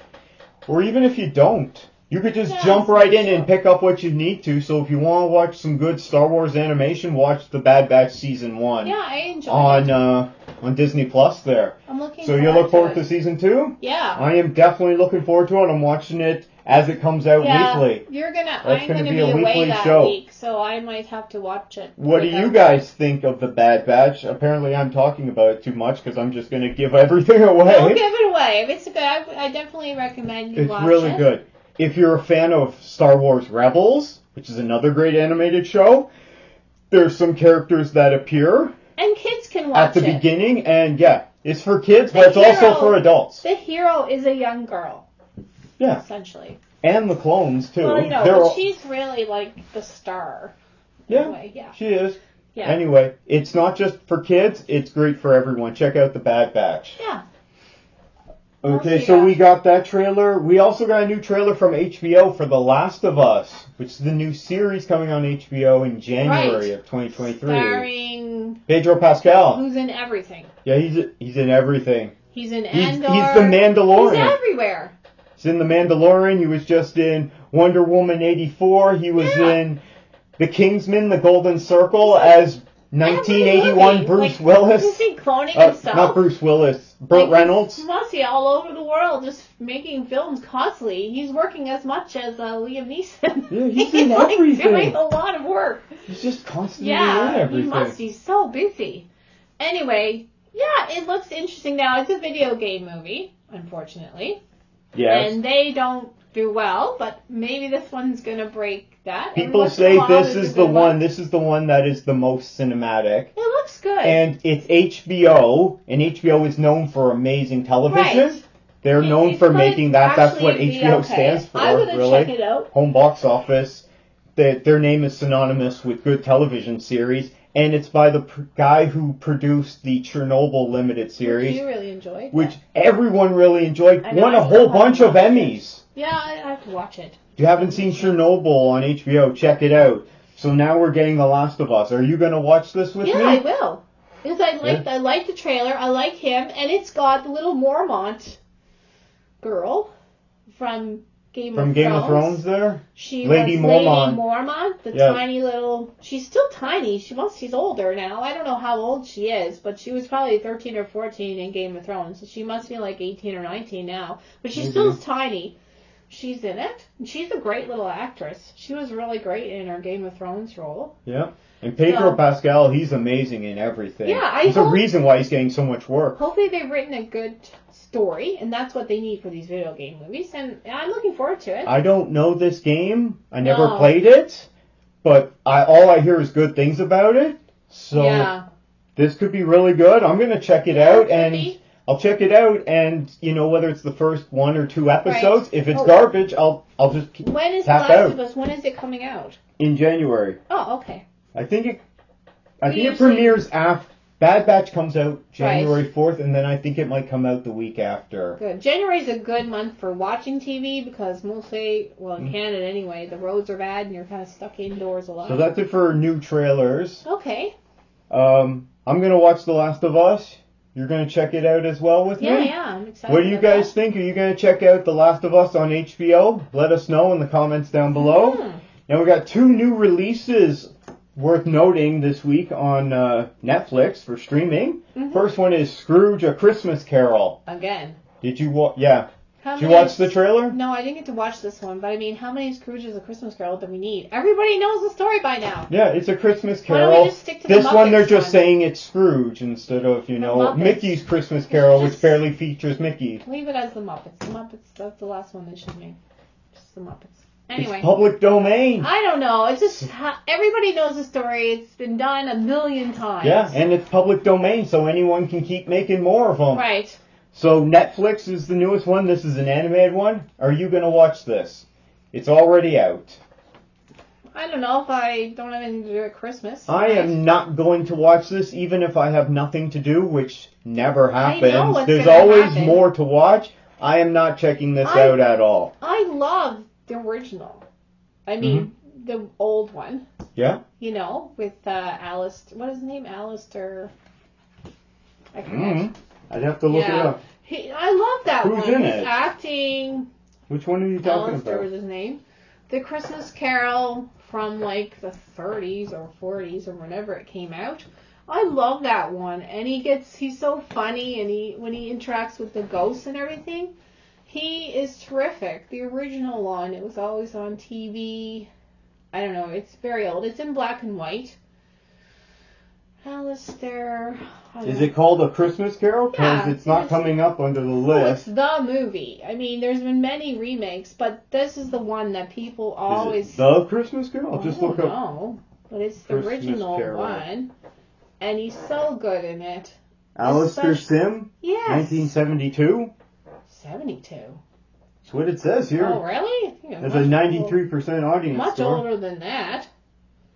or even if you don't. You could just jump right in and pick up what you need to. So if you want to watch some good Star Wars animation, watch The Bad Batch Season 1. Yeah, I enjoyed it. On Disney Plus there. I'm looking So you look forward to Season 2? Yeah. I am definitely looking forward to it. I'm watching it as it comes out weekly. I'm going to be away that week, so I might have to watch it. What do you guys think of The Bad Batch? Apparently I'm talking about it too much because I'm just going to give everything away. Don't give it away. If it's good, I definitely recommend you watch it. It's really good. If you're a fan of Star Wars Rebels, which is another great animated show, there's some characters that appear. And kids can watch it. At the beginning, and it's for kids, but it's also for adults. The hero is a young girl. Yeah. Essentially. And the clones, too. Well, but she's really, like, the star. Yeah, she is. Yeah. Anyway, it's not just for kids, it's great for everyone. Check out The Bad Batch. Yeah. Okay, so we got that trailer. We also got a new trailer from HBO for The Last of Us, which is the new series coming on HBO in January of 2023. Starring Pedro Pascal. Who's in everything. Yeah, he's in everything. He's in Andor. He's the Mandalorian. He's everywhere. He's in The Mandalorian. He was just in Wonder Woman 84. He was in The Kingsman, The Golden Circle as 1981 Bruce Willis. Is he cloning himself? Not Bruce Willis. Burt Reynolds. He must be all over the world just making films constantly. He's working as much as Liam Neeson. Yeah, he's in everything. Doing a lot of work. He's just constantly in everything. He must be so busy. Anyway, it looks interesting now. It's a video game movie, unfortunately. Yes. And they don't do well, but maybe this one's going to break that. People say this is the one. This is the one that is the most cinematic. It looks good. And it's HBO, and HBO is known for amazing television. Right. They're known for making that. That's what HBO stands for, I'm going to check it out. Home box office. Their name is synonymous with good television series. And it's by the guy who produced the Chernobyl limited series. Which you really enjoyed. Which everyone really enjoyed. Won a whole bunch of Emmys. Yeah, I have to watch it. If you haven't seen Chernobyl on HBO, check it out. So now we're getting The Last of Us. Are you going to watch this with me? Yeah, I will. Because I like the trailer. I like him. And it's got the little Mormont girl from Game of Thrones there? She Lady was Mormont. Lady Mormont, the tiny little... She's still tiny. She's older now. I don't know how old she is, but she was probably 13 or 14 in Game of Thrones. So she must be like 18 or 19 now. But she's still tiny. She's in it. And she's a great little actress. She was really great in her Game of Thrones role. Yeah. And Pedro Pascal, he's amazing in everything. Yeah, There's a reason why he's getting so much work. Hopefully they've written a good story, and that's what they need for these video game movies, and I'm looking forward to it. I don't know this game. I never played it, but all I hear is good things about it. So this could be really good. I'm going to check it out, and I'll check it out, and whether it's the first 1 or 2 episodes, if it's garbage, I'll just tap out. When is The Last of Us? When is it coming out? In January. Oh, okay. I think it premieres after. Bad Batch comes out January 4th, and then I think it might come out the week after. Good. January's a good month for watching TV because mostly, in Canada anyway, the roads are bad and you're kind of stuck indoors a lot. So that's it for new trailers. Okay. I'm going to watch The Last of Us. You're going to check it out as well with me? Yeah, I'm excited. What do you guys think? Are you going to check out The Last of Us on HBO? Let us know in the comments down below. Now we got 2 new releases worth noting this week on Netflix for streaming. First one is Scrooge, A Christmas Carol. Again. Did you watch? Yeah. Did you watch the trailer? No, I didn't get to watch this one, but I mean, how many Scrooges A Christmas Carol do we need? Everybody knows the story by now. Yeah, it's A Christmas Carol. Why don't we just stick to this the one they're Muppets just saying it's Scrooge instead of, Mickey's Christmas Carol, which barely features Mickey. Leave it as the Muppets. The Muppets, that's the last one they should make. Just the Muppets. Anyway. It's public domain. I don't know. It's just everybody knows the story. It's been done a million times. Yeah, and it's public domain, so anyone can keep making more of them. Right. So Netflix is the newest one. This is an animated one. Are you going to watch this? It's already out. I don't know if I don't have anything to do at Christmas. I am not going to watch this, even if I have nothing to do, which never happens. There's always more to watch. I am not checking this out at all. I love the original. I mean, the old one. Yeah? With Alice. What is his name? Alistair. I forget. I'd have to look it up. I love that one. Who's in it? He's acting. Which one are you talking Alistair about? was his name. The Christmas Carol from like the 30s or 40s or whenever it came out. I love that one. And he's so funny, and when he interacts with the ghosts and everything. He is terrific. The original one, it was always on TV. I don't know, it's very old. It's in black and white. Alistair. Is it called A Christmas Carol? Because it's not coming up under the list. It's the movie. I mean, there's been many remakes, but this is the one that people always... Is it The Christmas Carol? I'll just look up. No, but it's the original one. And he's so good in it. Alistair Sim? Yes. 1972? 72. That's what it says here. Oh, really? There's a 93% audience much score. older than that.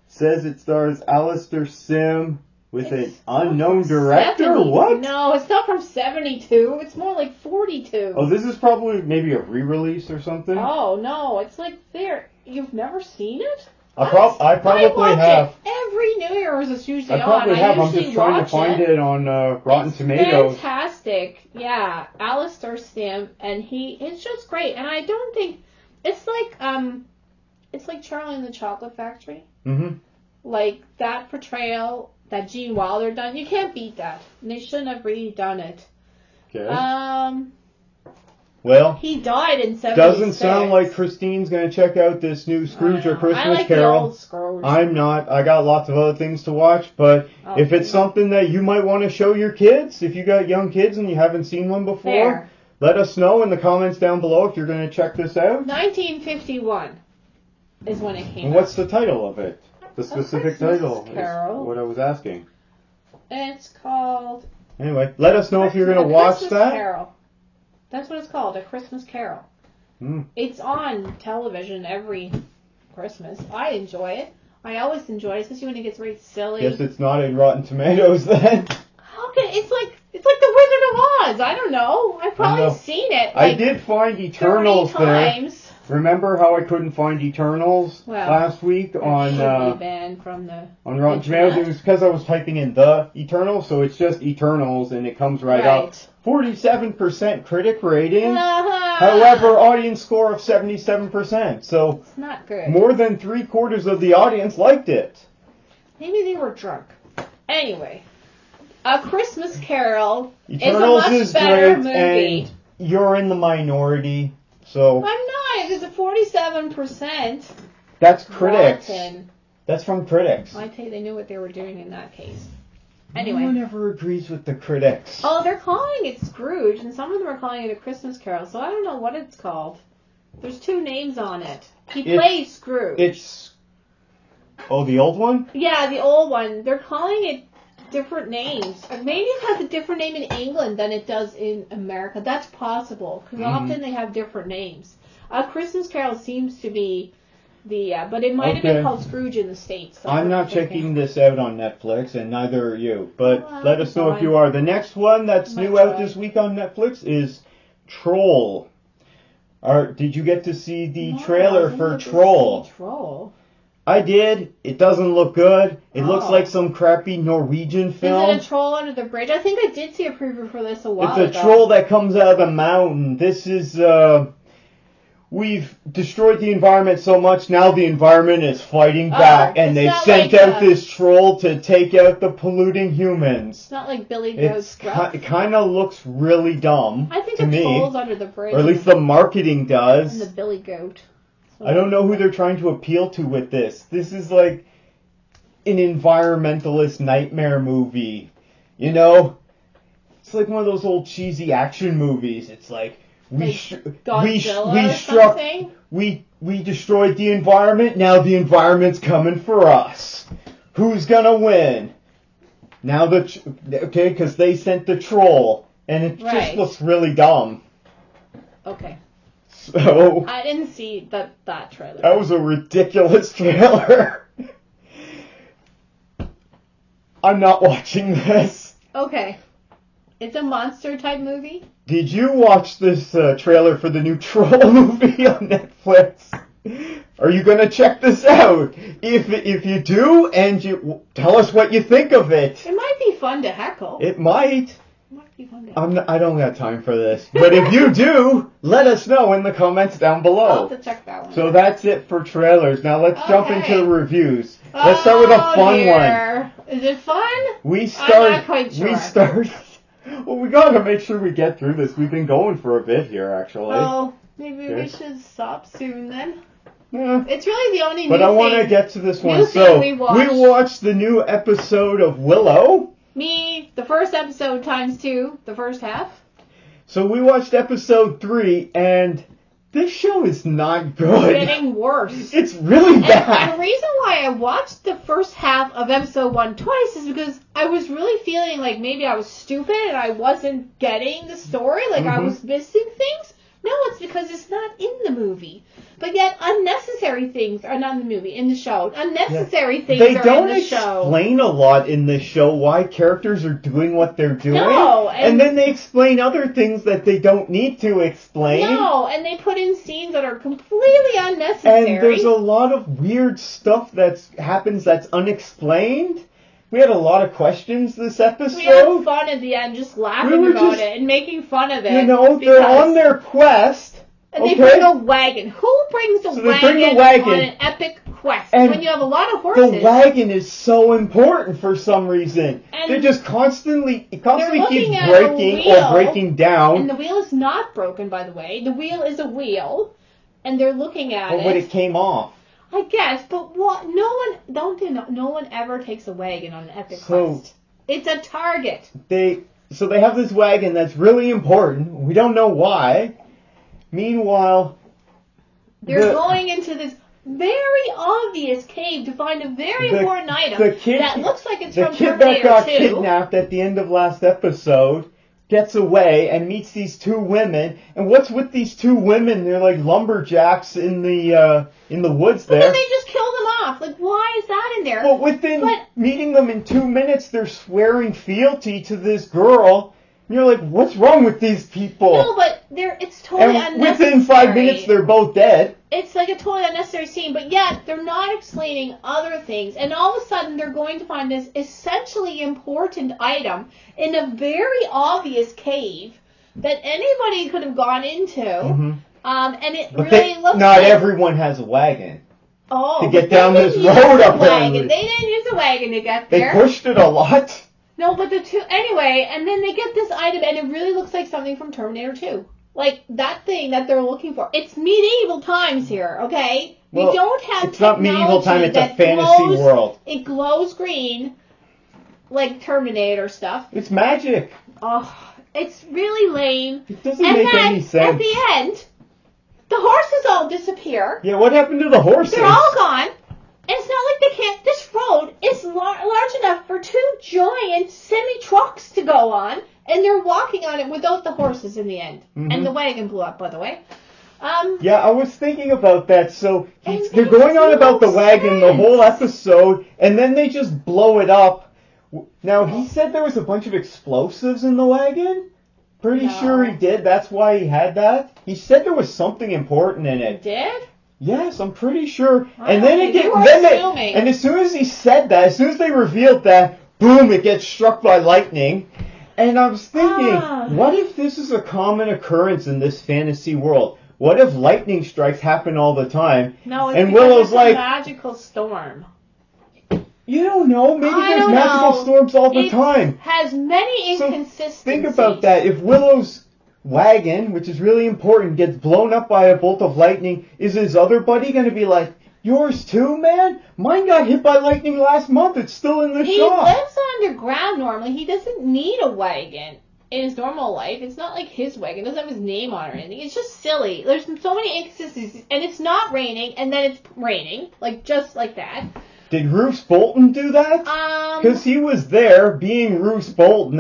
Says it stars Alistair Sim with an unknown director? What? No, it's not from 72. It's more like 42. Oh, this is probably maybe a re-release or something? Oh, no. It's like there. You've never seen it? I probably watch have. It every New Year's it's usually on. I probably have. I'm just trying to find it on Rotten Tomatoes. Fantastic. Yeah. Alistair Sim, and it's just great. And I don't think it's like Charlie and the Chocolate Factory. Mm-hmm. Like that portrayal that Gene Wilder done, you can't beat that. And they shouldn't have redone it. Okay. Well, he died in 76. Doesn't sound like Christine's going to check out this new Scrooge or Christmas I like Carol. The old Scrooge. I'm not. I got lots of other things to watch, but if it's something that you might want to show your kids, if you got young kids and you haven't seen one before, let us know in the comments down below if you're going to check this out. 1951 is when it came out. What's the title of it? The specific title Carol. is what I was asking. It's called... Anyway, let us know if you're going to watch that. Carol. That's what it's called, A Christmas Carol. It's on television every Christmas. I enjoy it. I always enjoy it, especially when it gets very silly. Guess it's not in Rotten Tomatoes then. Okay, it's like the Wizard of Oz. I don't know. I've probably seen it. I did find Eternals 30 times. There. Remember how I couldn't find Eternals last week on Rotten Tomatoes? It was because I was typing in the Eternals, so it's just Eternals and it comes right up. 47% critic rating. However, audience score of 77%. So it's not good. More than 3/4 of the audience liked it. Maybe they were drunk. Anyway, A Christmas Carol Eternals is a much better movie. And you're in the minority. So I'm not. It's a 47%. That's critics. Rotten. That's from critics. I tell you, they knew what they were doing in that case. Anyway. No one ever agrees with the critics. Oh, they're calling it Scrooge, and some of them are calling it A Christmas Carol, so I don't know what it's called. There's 2 names on it. He plays Scrooge. Oh, the old one? Yeah, the old one. They're calling it different names. Maybe it has a different name in England than it does in America. That's possible, because often they have different names. A Christmas Carol seems to be but it might have been called Scrooge in the States. I'm not checking this out on Netflix, and neither are you. But let us know if you are. The next one that's new out this week on Netflix is Troll. Did you get to see the trailer for Troll? Troll? I did. It doesn't look good. It looks like some crappy Norwegian film. Is it a troll under the bridge? I think I did see a preview for this a while ago. It's a troll that comes out of the mountain. This is... We've destroyed the environment so much, now the environment is fighting back, and they've sent out this troll to take out the polluting humans. It's not like Billy Goat's It kind of looks really dumb I think to me. Troll's under the bridge. Or at least the marketing does. And the Billy Goat. So I don't know who they're trying to appeal to with this. This is like an environmentalist nightmare movie. You know? It's like one of those old cheesy action movies. It's like... We destroyed the environment, now the environment's coming for us. Who's gonna win? Now because they sent the troll, and it just looks really dumb. Okay. So... I didn't see that trailer. That was a ridiculous trailer. I'm not watching this. Okay. It's a monster type movie? Did you watch this trailer for the new Troll movie on Netflix? Are you going to check this out? If you do, and you tell us what you think of it. It might be fun to heckle. It might. It might be fun to heckle. I don't have time for this. But if you do, let us know in the comments down below. I'll have to check that one. So that's it for trailers. Now let's jump into the reviews. Let's start with a fun one. Is it fun? I'm not quite sure. Well, we gotta make sure we get through this. We've been going for a bit here, actually. Oh, maybe we should stop soon then. Yeah. It's really the only new But I want to get to this one. So, we watched the new episode of Willow. The first episode times 2, the first half. So we watched episode 3, and This show is not good. It's getting worse. It's really bad. And the reason why I watched the first half of episode 1 twice is because I was really feeling like maybe I was stupid and I wasn't getting the story, like I was missing things. No, it's because it's not in the movie. But yet, unnecessary things are not in the movie, in the show. Unnecessary things are in the show. They don't explain a lot in the show why characters are doing what they're doing. No. And then they explain other things that they don't need to explain. No, and they put in scenes that are completely unnecessary. And there's a lot of weird stuff that happens that's unexplained. We had a lot of questions this episode. We had fun at the end, just laughing about it and making fun of it. You know, they're on their quest. And they bring a wagon. Who brings a wagon on an epic quest and when you have a lot of horses? The wagon is so important for some reason. And they're just constantly keeps breaking or breaking down. And the wheel is not broken, by the way. The wheel is a wheel, and they're looking at it. But it came off. I guess, but what? No one ever takes a wagon on an epic quest. It's a target. They have this wagon that's really important. We don't know why. Meanwhile, they're going into this very obvious cave to find a very important item that looks like it's from Terminator 2. The kid that got kidnapped at the end of last episode gets away and meets these two women. And what's with these two women? They're like lumberjacks in the woods there. But then they just kill them off. Like, why is that in there? Well, meeting them in 2 minutes, they're swearing fealty to this girl. And you're like, what's wrong with these people? No, but it's totally unnecessary. Within 5 minutes, they're both dead. It's like a totally unnecessary scene, but yet they're not explaining other things. And all of a sudden, they're going to find this essentially important item in a very obvious cave that anybody could have gone into. Mm-hmm. And it really looks not everyone has a wagon. Oh, to get down this road, apparently. They didn't use a wagon to get there. They pushed it a lot. No, but anyway, and then they get this item, and it really looks like something from Terminator 2. Like, that thing that they're looking for. It's medieval times here, okay? Well, we don't have it's not medieval time, it's a fantasy world. It glows green, like Terminator stuff. It's magic. Oh, it's really lame. It doesn't make any sense. At the end, the horses all disappear. Yeah, what happened to the horses? They're all gone. And it's not like they can't. This road is large enough for 2 giant semi-trucks to go on, and they're walking on it without the horses in the end. Mm-hmm. And the wagon blew up, by the way. Yeah, I was thinking about that. So they're going on about the wagon the whole episode, and then they just blow it up. Now, he said there was a bunch of explosives in the wagon. Pretty sure he did. That's why he had that. He said there was something important in it. He did? Yes, I'm pretty sure. And then and as soon as he said that, as soon as they revealed that, boom, it gets struck by lightning. And I was thinking, what if this is a common occurrence in this fantasy world? What if lightning strikes happen all the time? No, it's because it's a magical storm. You don't know. Maybe there's magical storms all the time. It has many inconsistencies. So think about that. If Willow's wagon, which is really important, gets blown up by a bolt of lightning, is his other buddy going to be like, yours too, man? Mine got hit by lightning last month. It's still in the shop. He lives underground normally. He doesn't need a wagon in his normal life. It's not like his wagon. It doesn't have his name on it or anything. It's just silly. There's so many inconsistencies. And it's not raining, and then it's raining. Like, just like that. Did Roose Bolton do that? Because he was there being Roose Bolton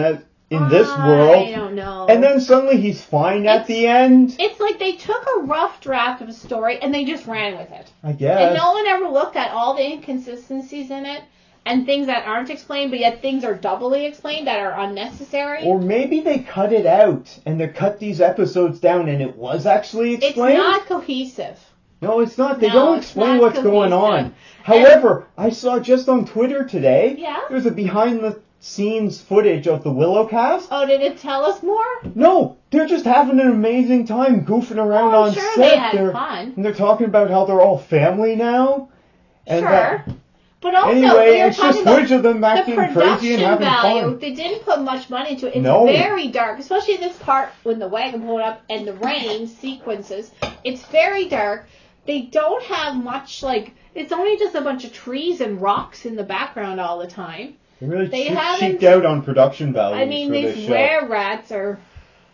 in this world. I don't know. And then suddenly he's fine at the end. It's like they took a rough draft of a story and they just ran with it. I guess. And no one ever looked at all the inconsistencies in it and things that aren't explained, but yet things are doubly explained that are unnecessary. Or maybe they cut it out and they cut these episodes down and it was actually explained. It's not cohesive. No, it's not. They don't explain what's going on. However, I saw just on Twitter today, there's a behind-the-scenes footage of the Willow cast. Oh, did it tell us more? No, they're just having an amazing time goofing around on set. They had fun. And they're talking about how they're all family now. And but also, anyway, it's just footage of them acting crazy and having fun. They didn't put much money into it. It's very dark, especially this part when the wagon blew up and the rain sequences. It's very dark. They don't have much, it's only just a bunch of trees and rocks in the background all the time. They really cheaped out on production values. I mean, these were rats are,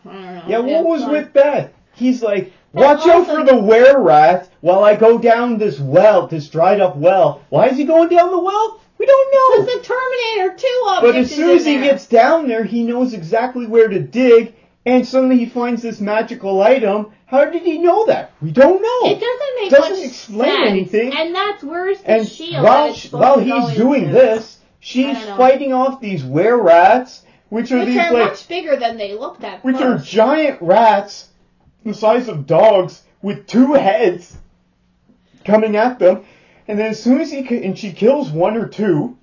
I don't know. Yeah, what was with that? He's like, watch out for the were-rats while I go down this well, this dried-up well. Why is he going down the well? We don't know. Because the Terminator 2 object But as soon as he gets down there, he knows exactly where to dig, and suddenly he finds this magical item. How did he know that? We don't know. It doesn't make much explain sense. anything. And that's where's the shield. While he's doing this, she's fighting off these were-rats, which are much bigger than they looked at which are giant rats the size of dogs with 2 heads coming at them. And then as soon as she kills 1 or 2,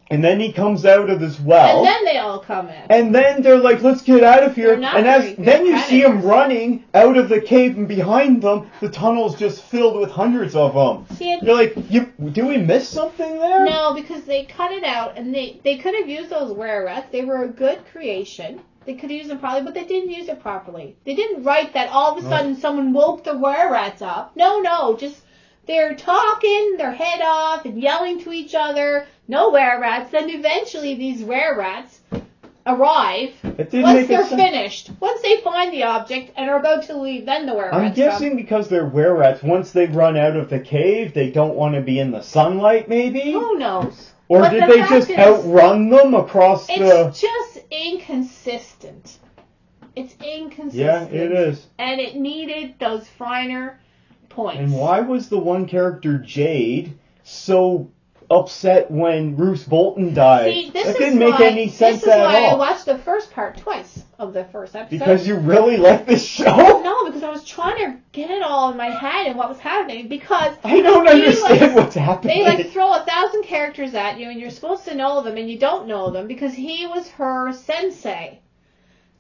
and then he comes out of this well. And then they all come in. And then they're like, let's get out of here. And then you see him running out of the cave, and behind them, the tunnel's just filled with hundreds of them. You're like, do we miss something there? No, because they cut it out, and they could have used those were-rats. They were a good creation. They could have used them probably, but they didn't use it properly. They didn't write that all of a sudden someone woke the were-rats up. No, just they're talking their head off and yelling to each other. No were-rats. Then eventually these were-rats arrive once they're finished. Once they find the object and are about to leave, then the were-rats I'm guessing because they're were-rats, once they run out of the cave, they don't want to be in the sunlight, maybe? Who knows? Or did they just outrun them across the... It's just inconsistent. It's inconsistent. Yeah, it is. And it needed those finer points. And why was the one character, Jade, so upset when Bruce Bolton died? See, that didn't make any sense at all. This is why I watched the first part twice of the first episode. Because you really like this show? No, because I was trying to get it all in my head and what was happening. Because I don't understand what's happening. They throw 1,000 characters at you and you're supposed to know them and you don't know them because he was her sensei.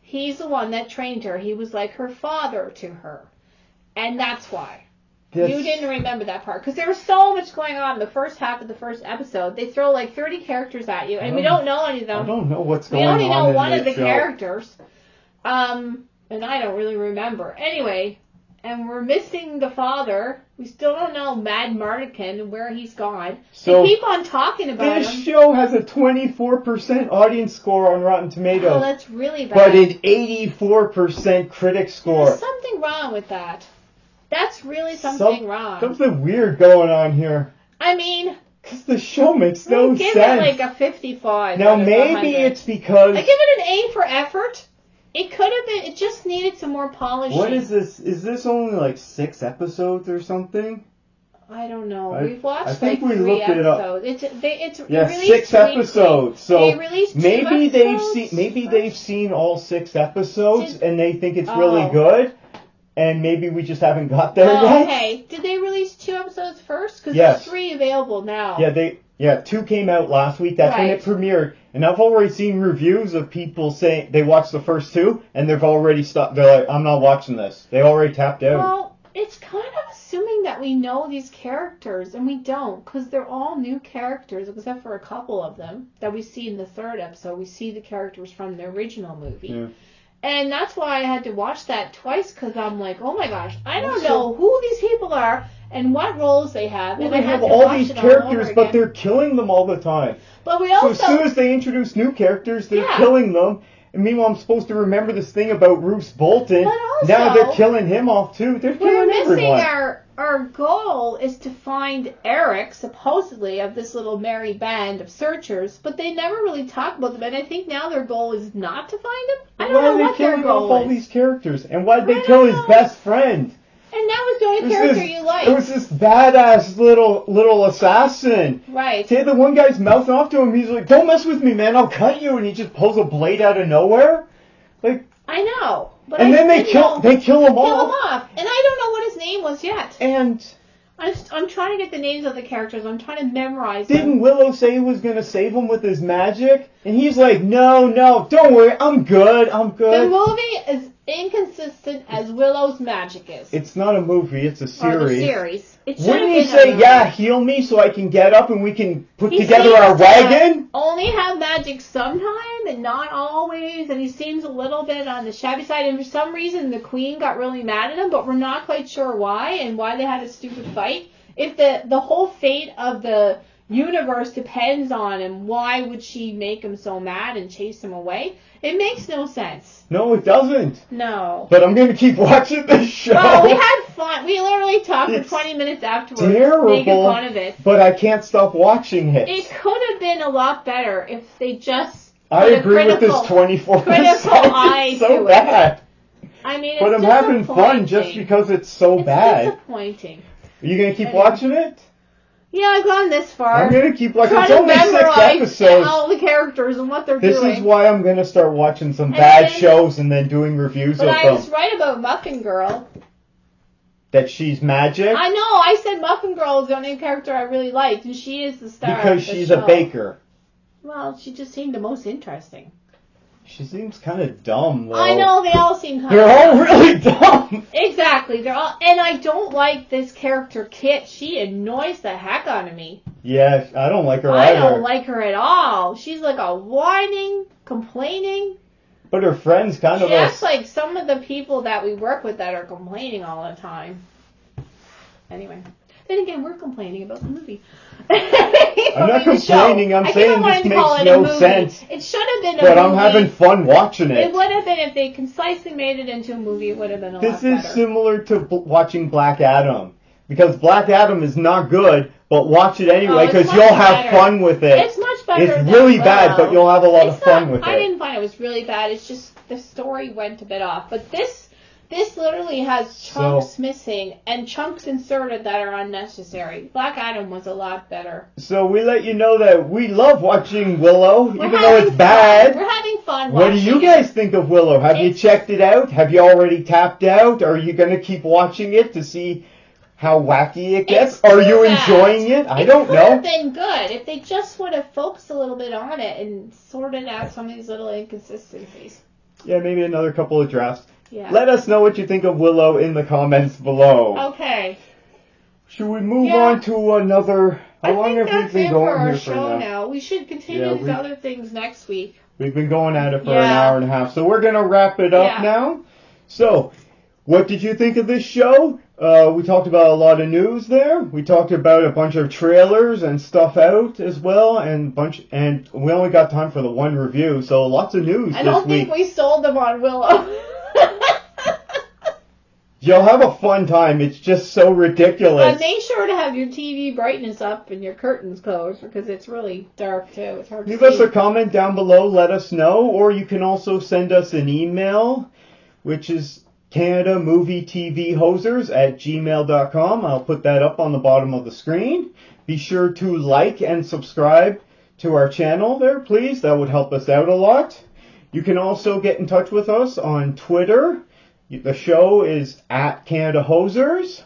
He's the one that trained her. He was like her father to her. And that's why. You didn't remember that part. Because there was so much going on in the first half of the first episode. They throw 30 characters at you, and we don't know any of them. I don't know what's going on. We only know one of the show. characters. And I don't really remember. Anyway, and we're missing the father. We still don't know Mad Mardigan and where he's gone. So they keep on talking about him. This show has a 24% audience score on Rotten Tomatoes. Oh, that's really bad. But an 84% critic score. There's something wrong with that. That's really something wrong. Something weird going on here. I mean... Because the show makes no sense. Give it a 55. Now maybe it's because... I give it an A for effort. It could have been... It just needed some more polishing. What is this? Is this only 6 episodes or something? I don't know. We've watched 3 episodes. It's 6 episodes. So they released 2 episodes. Maybe they've seen all 6 episodes and they think it's really good. And maybe we just haven't got there yet. Okay. Did they release 2 episodes first? Because there's 3 available now. Yeah, 2 came out last week. That's when it premiered. And I've already seen reviews of people saying they watched the first 2 and they've already stopped. They're like, I'm not watching this. They already tapped out. Well, it's kind of assuming that we know these characters, and we don't, because they're all new characters, except for a couple of them that we see in the 3rd episode. We see the characters from the original movie. Yeah. And that's why I had to watch that twice, because I'm like, oh my gosh, I don't know who these people are and what roles they have. Well, and they have all these characters, but they're killing them all the time. But we also... So as soon as they introduce new characters, they're killing them. And meanwhile, I'm supposed to remember this thing about Bruce Bolton. But also, now they're killing him off too. They're killing everyone. Our goal is to find Eric, supposedly, of this little merry band of searchers, but they never really talk about them, and I think now their goal is not to find him. I don't know what their goal is. Why are they killing off all these characters? And why did they kill his best friend? And that was the only character you liked. It was this badass little assassin. Right. See, the one guy's mouthing off to him, he's like, don't mess with me, man, I'll cut you, and he just pulls a blade out of nowhere. I know. But and then they kill him off. And I don't know what his name was yet. And I'm trying to get the names of the characters. I'm trying to memorize them. Didn't Willow say he was going to save him with his magic? And he's like, no, don't worry, I'm good. The movie is inconsistent as Willow's magic is. It's not a movie, it's a series. Or the series. Wouldn't he say, heal me so I can get up and we can put together our wagon? Only have magic sometime and not always, and he seems a little bit on the shabby side, and for some reason the Queen got really mad at him, but we're not quite sure why, and why they had a stupid fight. If the whole fate of the universe depends on him, why would she make him so mad and chase him away? It makes no sense. No, it doesn't. No. But I'm going to keep watching this show. Well, we had fun. We literally talked for 20 minutes afterwards, making fun of it. But I can't stop watching it. It could have been a lot better if they just I agree with this 24%. Critical eye It's so to bad. It. I mean, it's but I'm having fun just because it's so bad. It's disappointing. Are you going to keep watching it? Yeah, I've gone this far. I'm going to keep watching. It's only 6 episodes. All the characters and what they're doing. This is why I'm going to start watching some bad shows and then doing reviews of them. But I was right about Muffin Girl. That she's magic? I know. I said Muffin Girl is the only character I really liked, and she is the star because of the she's show. a baker. Well, she just seemed the most interesting. She seems kind of dumb, though. I know, they all seem kind They're all really dumb. Exactly. They're all, and I don't like this character, Kit. She annoys the heck out of me. Yeah, I don't like her either. I don't like her at all. She's like a whining, complaining. But her friends kind of... She acts like some of the people that we work with that are complaining all the time. Anyway. Then again, we're complaining about the movie. I'm not complaining. I'm saying this makes no sense. It should have been a movie. But I'm having fun watching it. It would have been, if they concisely made it into a movie, it would have been a lot better. This is similar to watching Black Adam. Because Black Adam is not good, but watch it anyway because you'll have fun with it. It's much better. It's really bad, but you'll have a lot of fun with it. I didn't find it was really bad. It's just the story went a bit off. But this literally has chunks missing and chunks inserted that are unnecessary. Black Adam was a lot better. So we let you know that we love watching Willow, even though it's bad. We're having fun watching What do you guys think of Willow? Have you checked it out? Have you already tapped out? Are you going to keep watching it to see how wacky it gets? Are you enjoying it? I don't know. It would have been good if they just would have focused a little bit on it and sorted out some of these little inconsistencies. Yeah, maybe another couple of drafts. Yeah. Let us know what you think of Willow in the comments below. Okay. Should we move on to another... How long have we been going here for now? We should continue these other things next week. We've been going at it for an hour and a half, so we're going to wrap it up now. So, what did you think of this show? We talked about a lot of news there. We talked about a bunch of trailers and stuff out as well, and we only got time for the one review, so lots of news this week. I don't think we sold them on Willow. You'll have a fun time. It's just so ridiculous. Make sure to have your TV brightness up and your curtains closed because it's really dark too. It's hard to see. Leave us a comment down below. Let us know. Or you can also send us an email, which is CanadaMovieTVHosers@gmail.com. I'll put that up on the bottom of the screen. Be sure to like and subscribe to our channel there, please. That would help us out a lot. You can also get in touch with us on Twitter. The show is @CanadaHosers,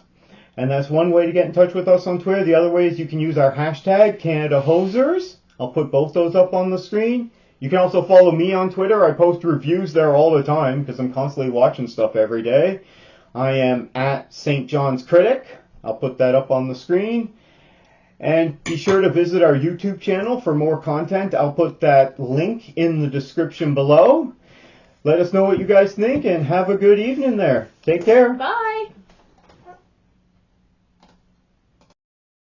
and that's one way to get in touch with us on Twitter. The other way is you can use our hashtag #CanadaHosers. I'll put both those up on the screen. You can also follow me on Twitter. I post reviews there all the time because I'm constantly watching stuff every day. I am @StJohn'sCritic. I'll put that up on the screen. And be sure to visit our YouTube channel for more content. I'll put that link in the description below. Let us know what you guys think and have a good evening there. Take care. Bye.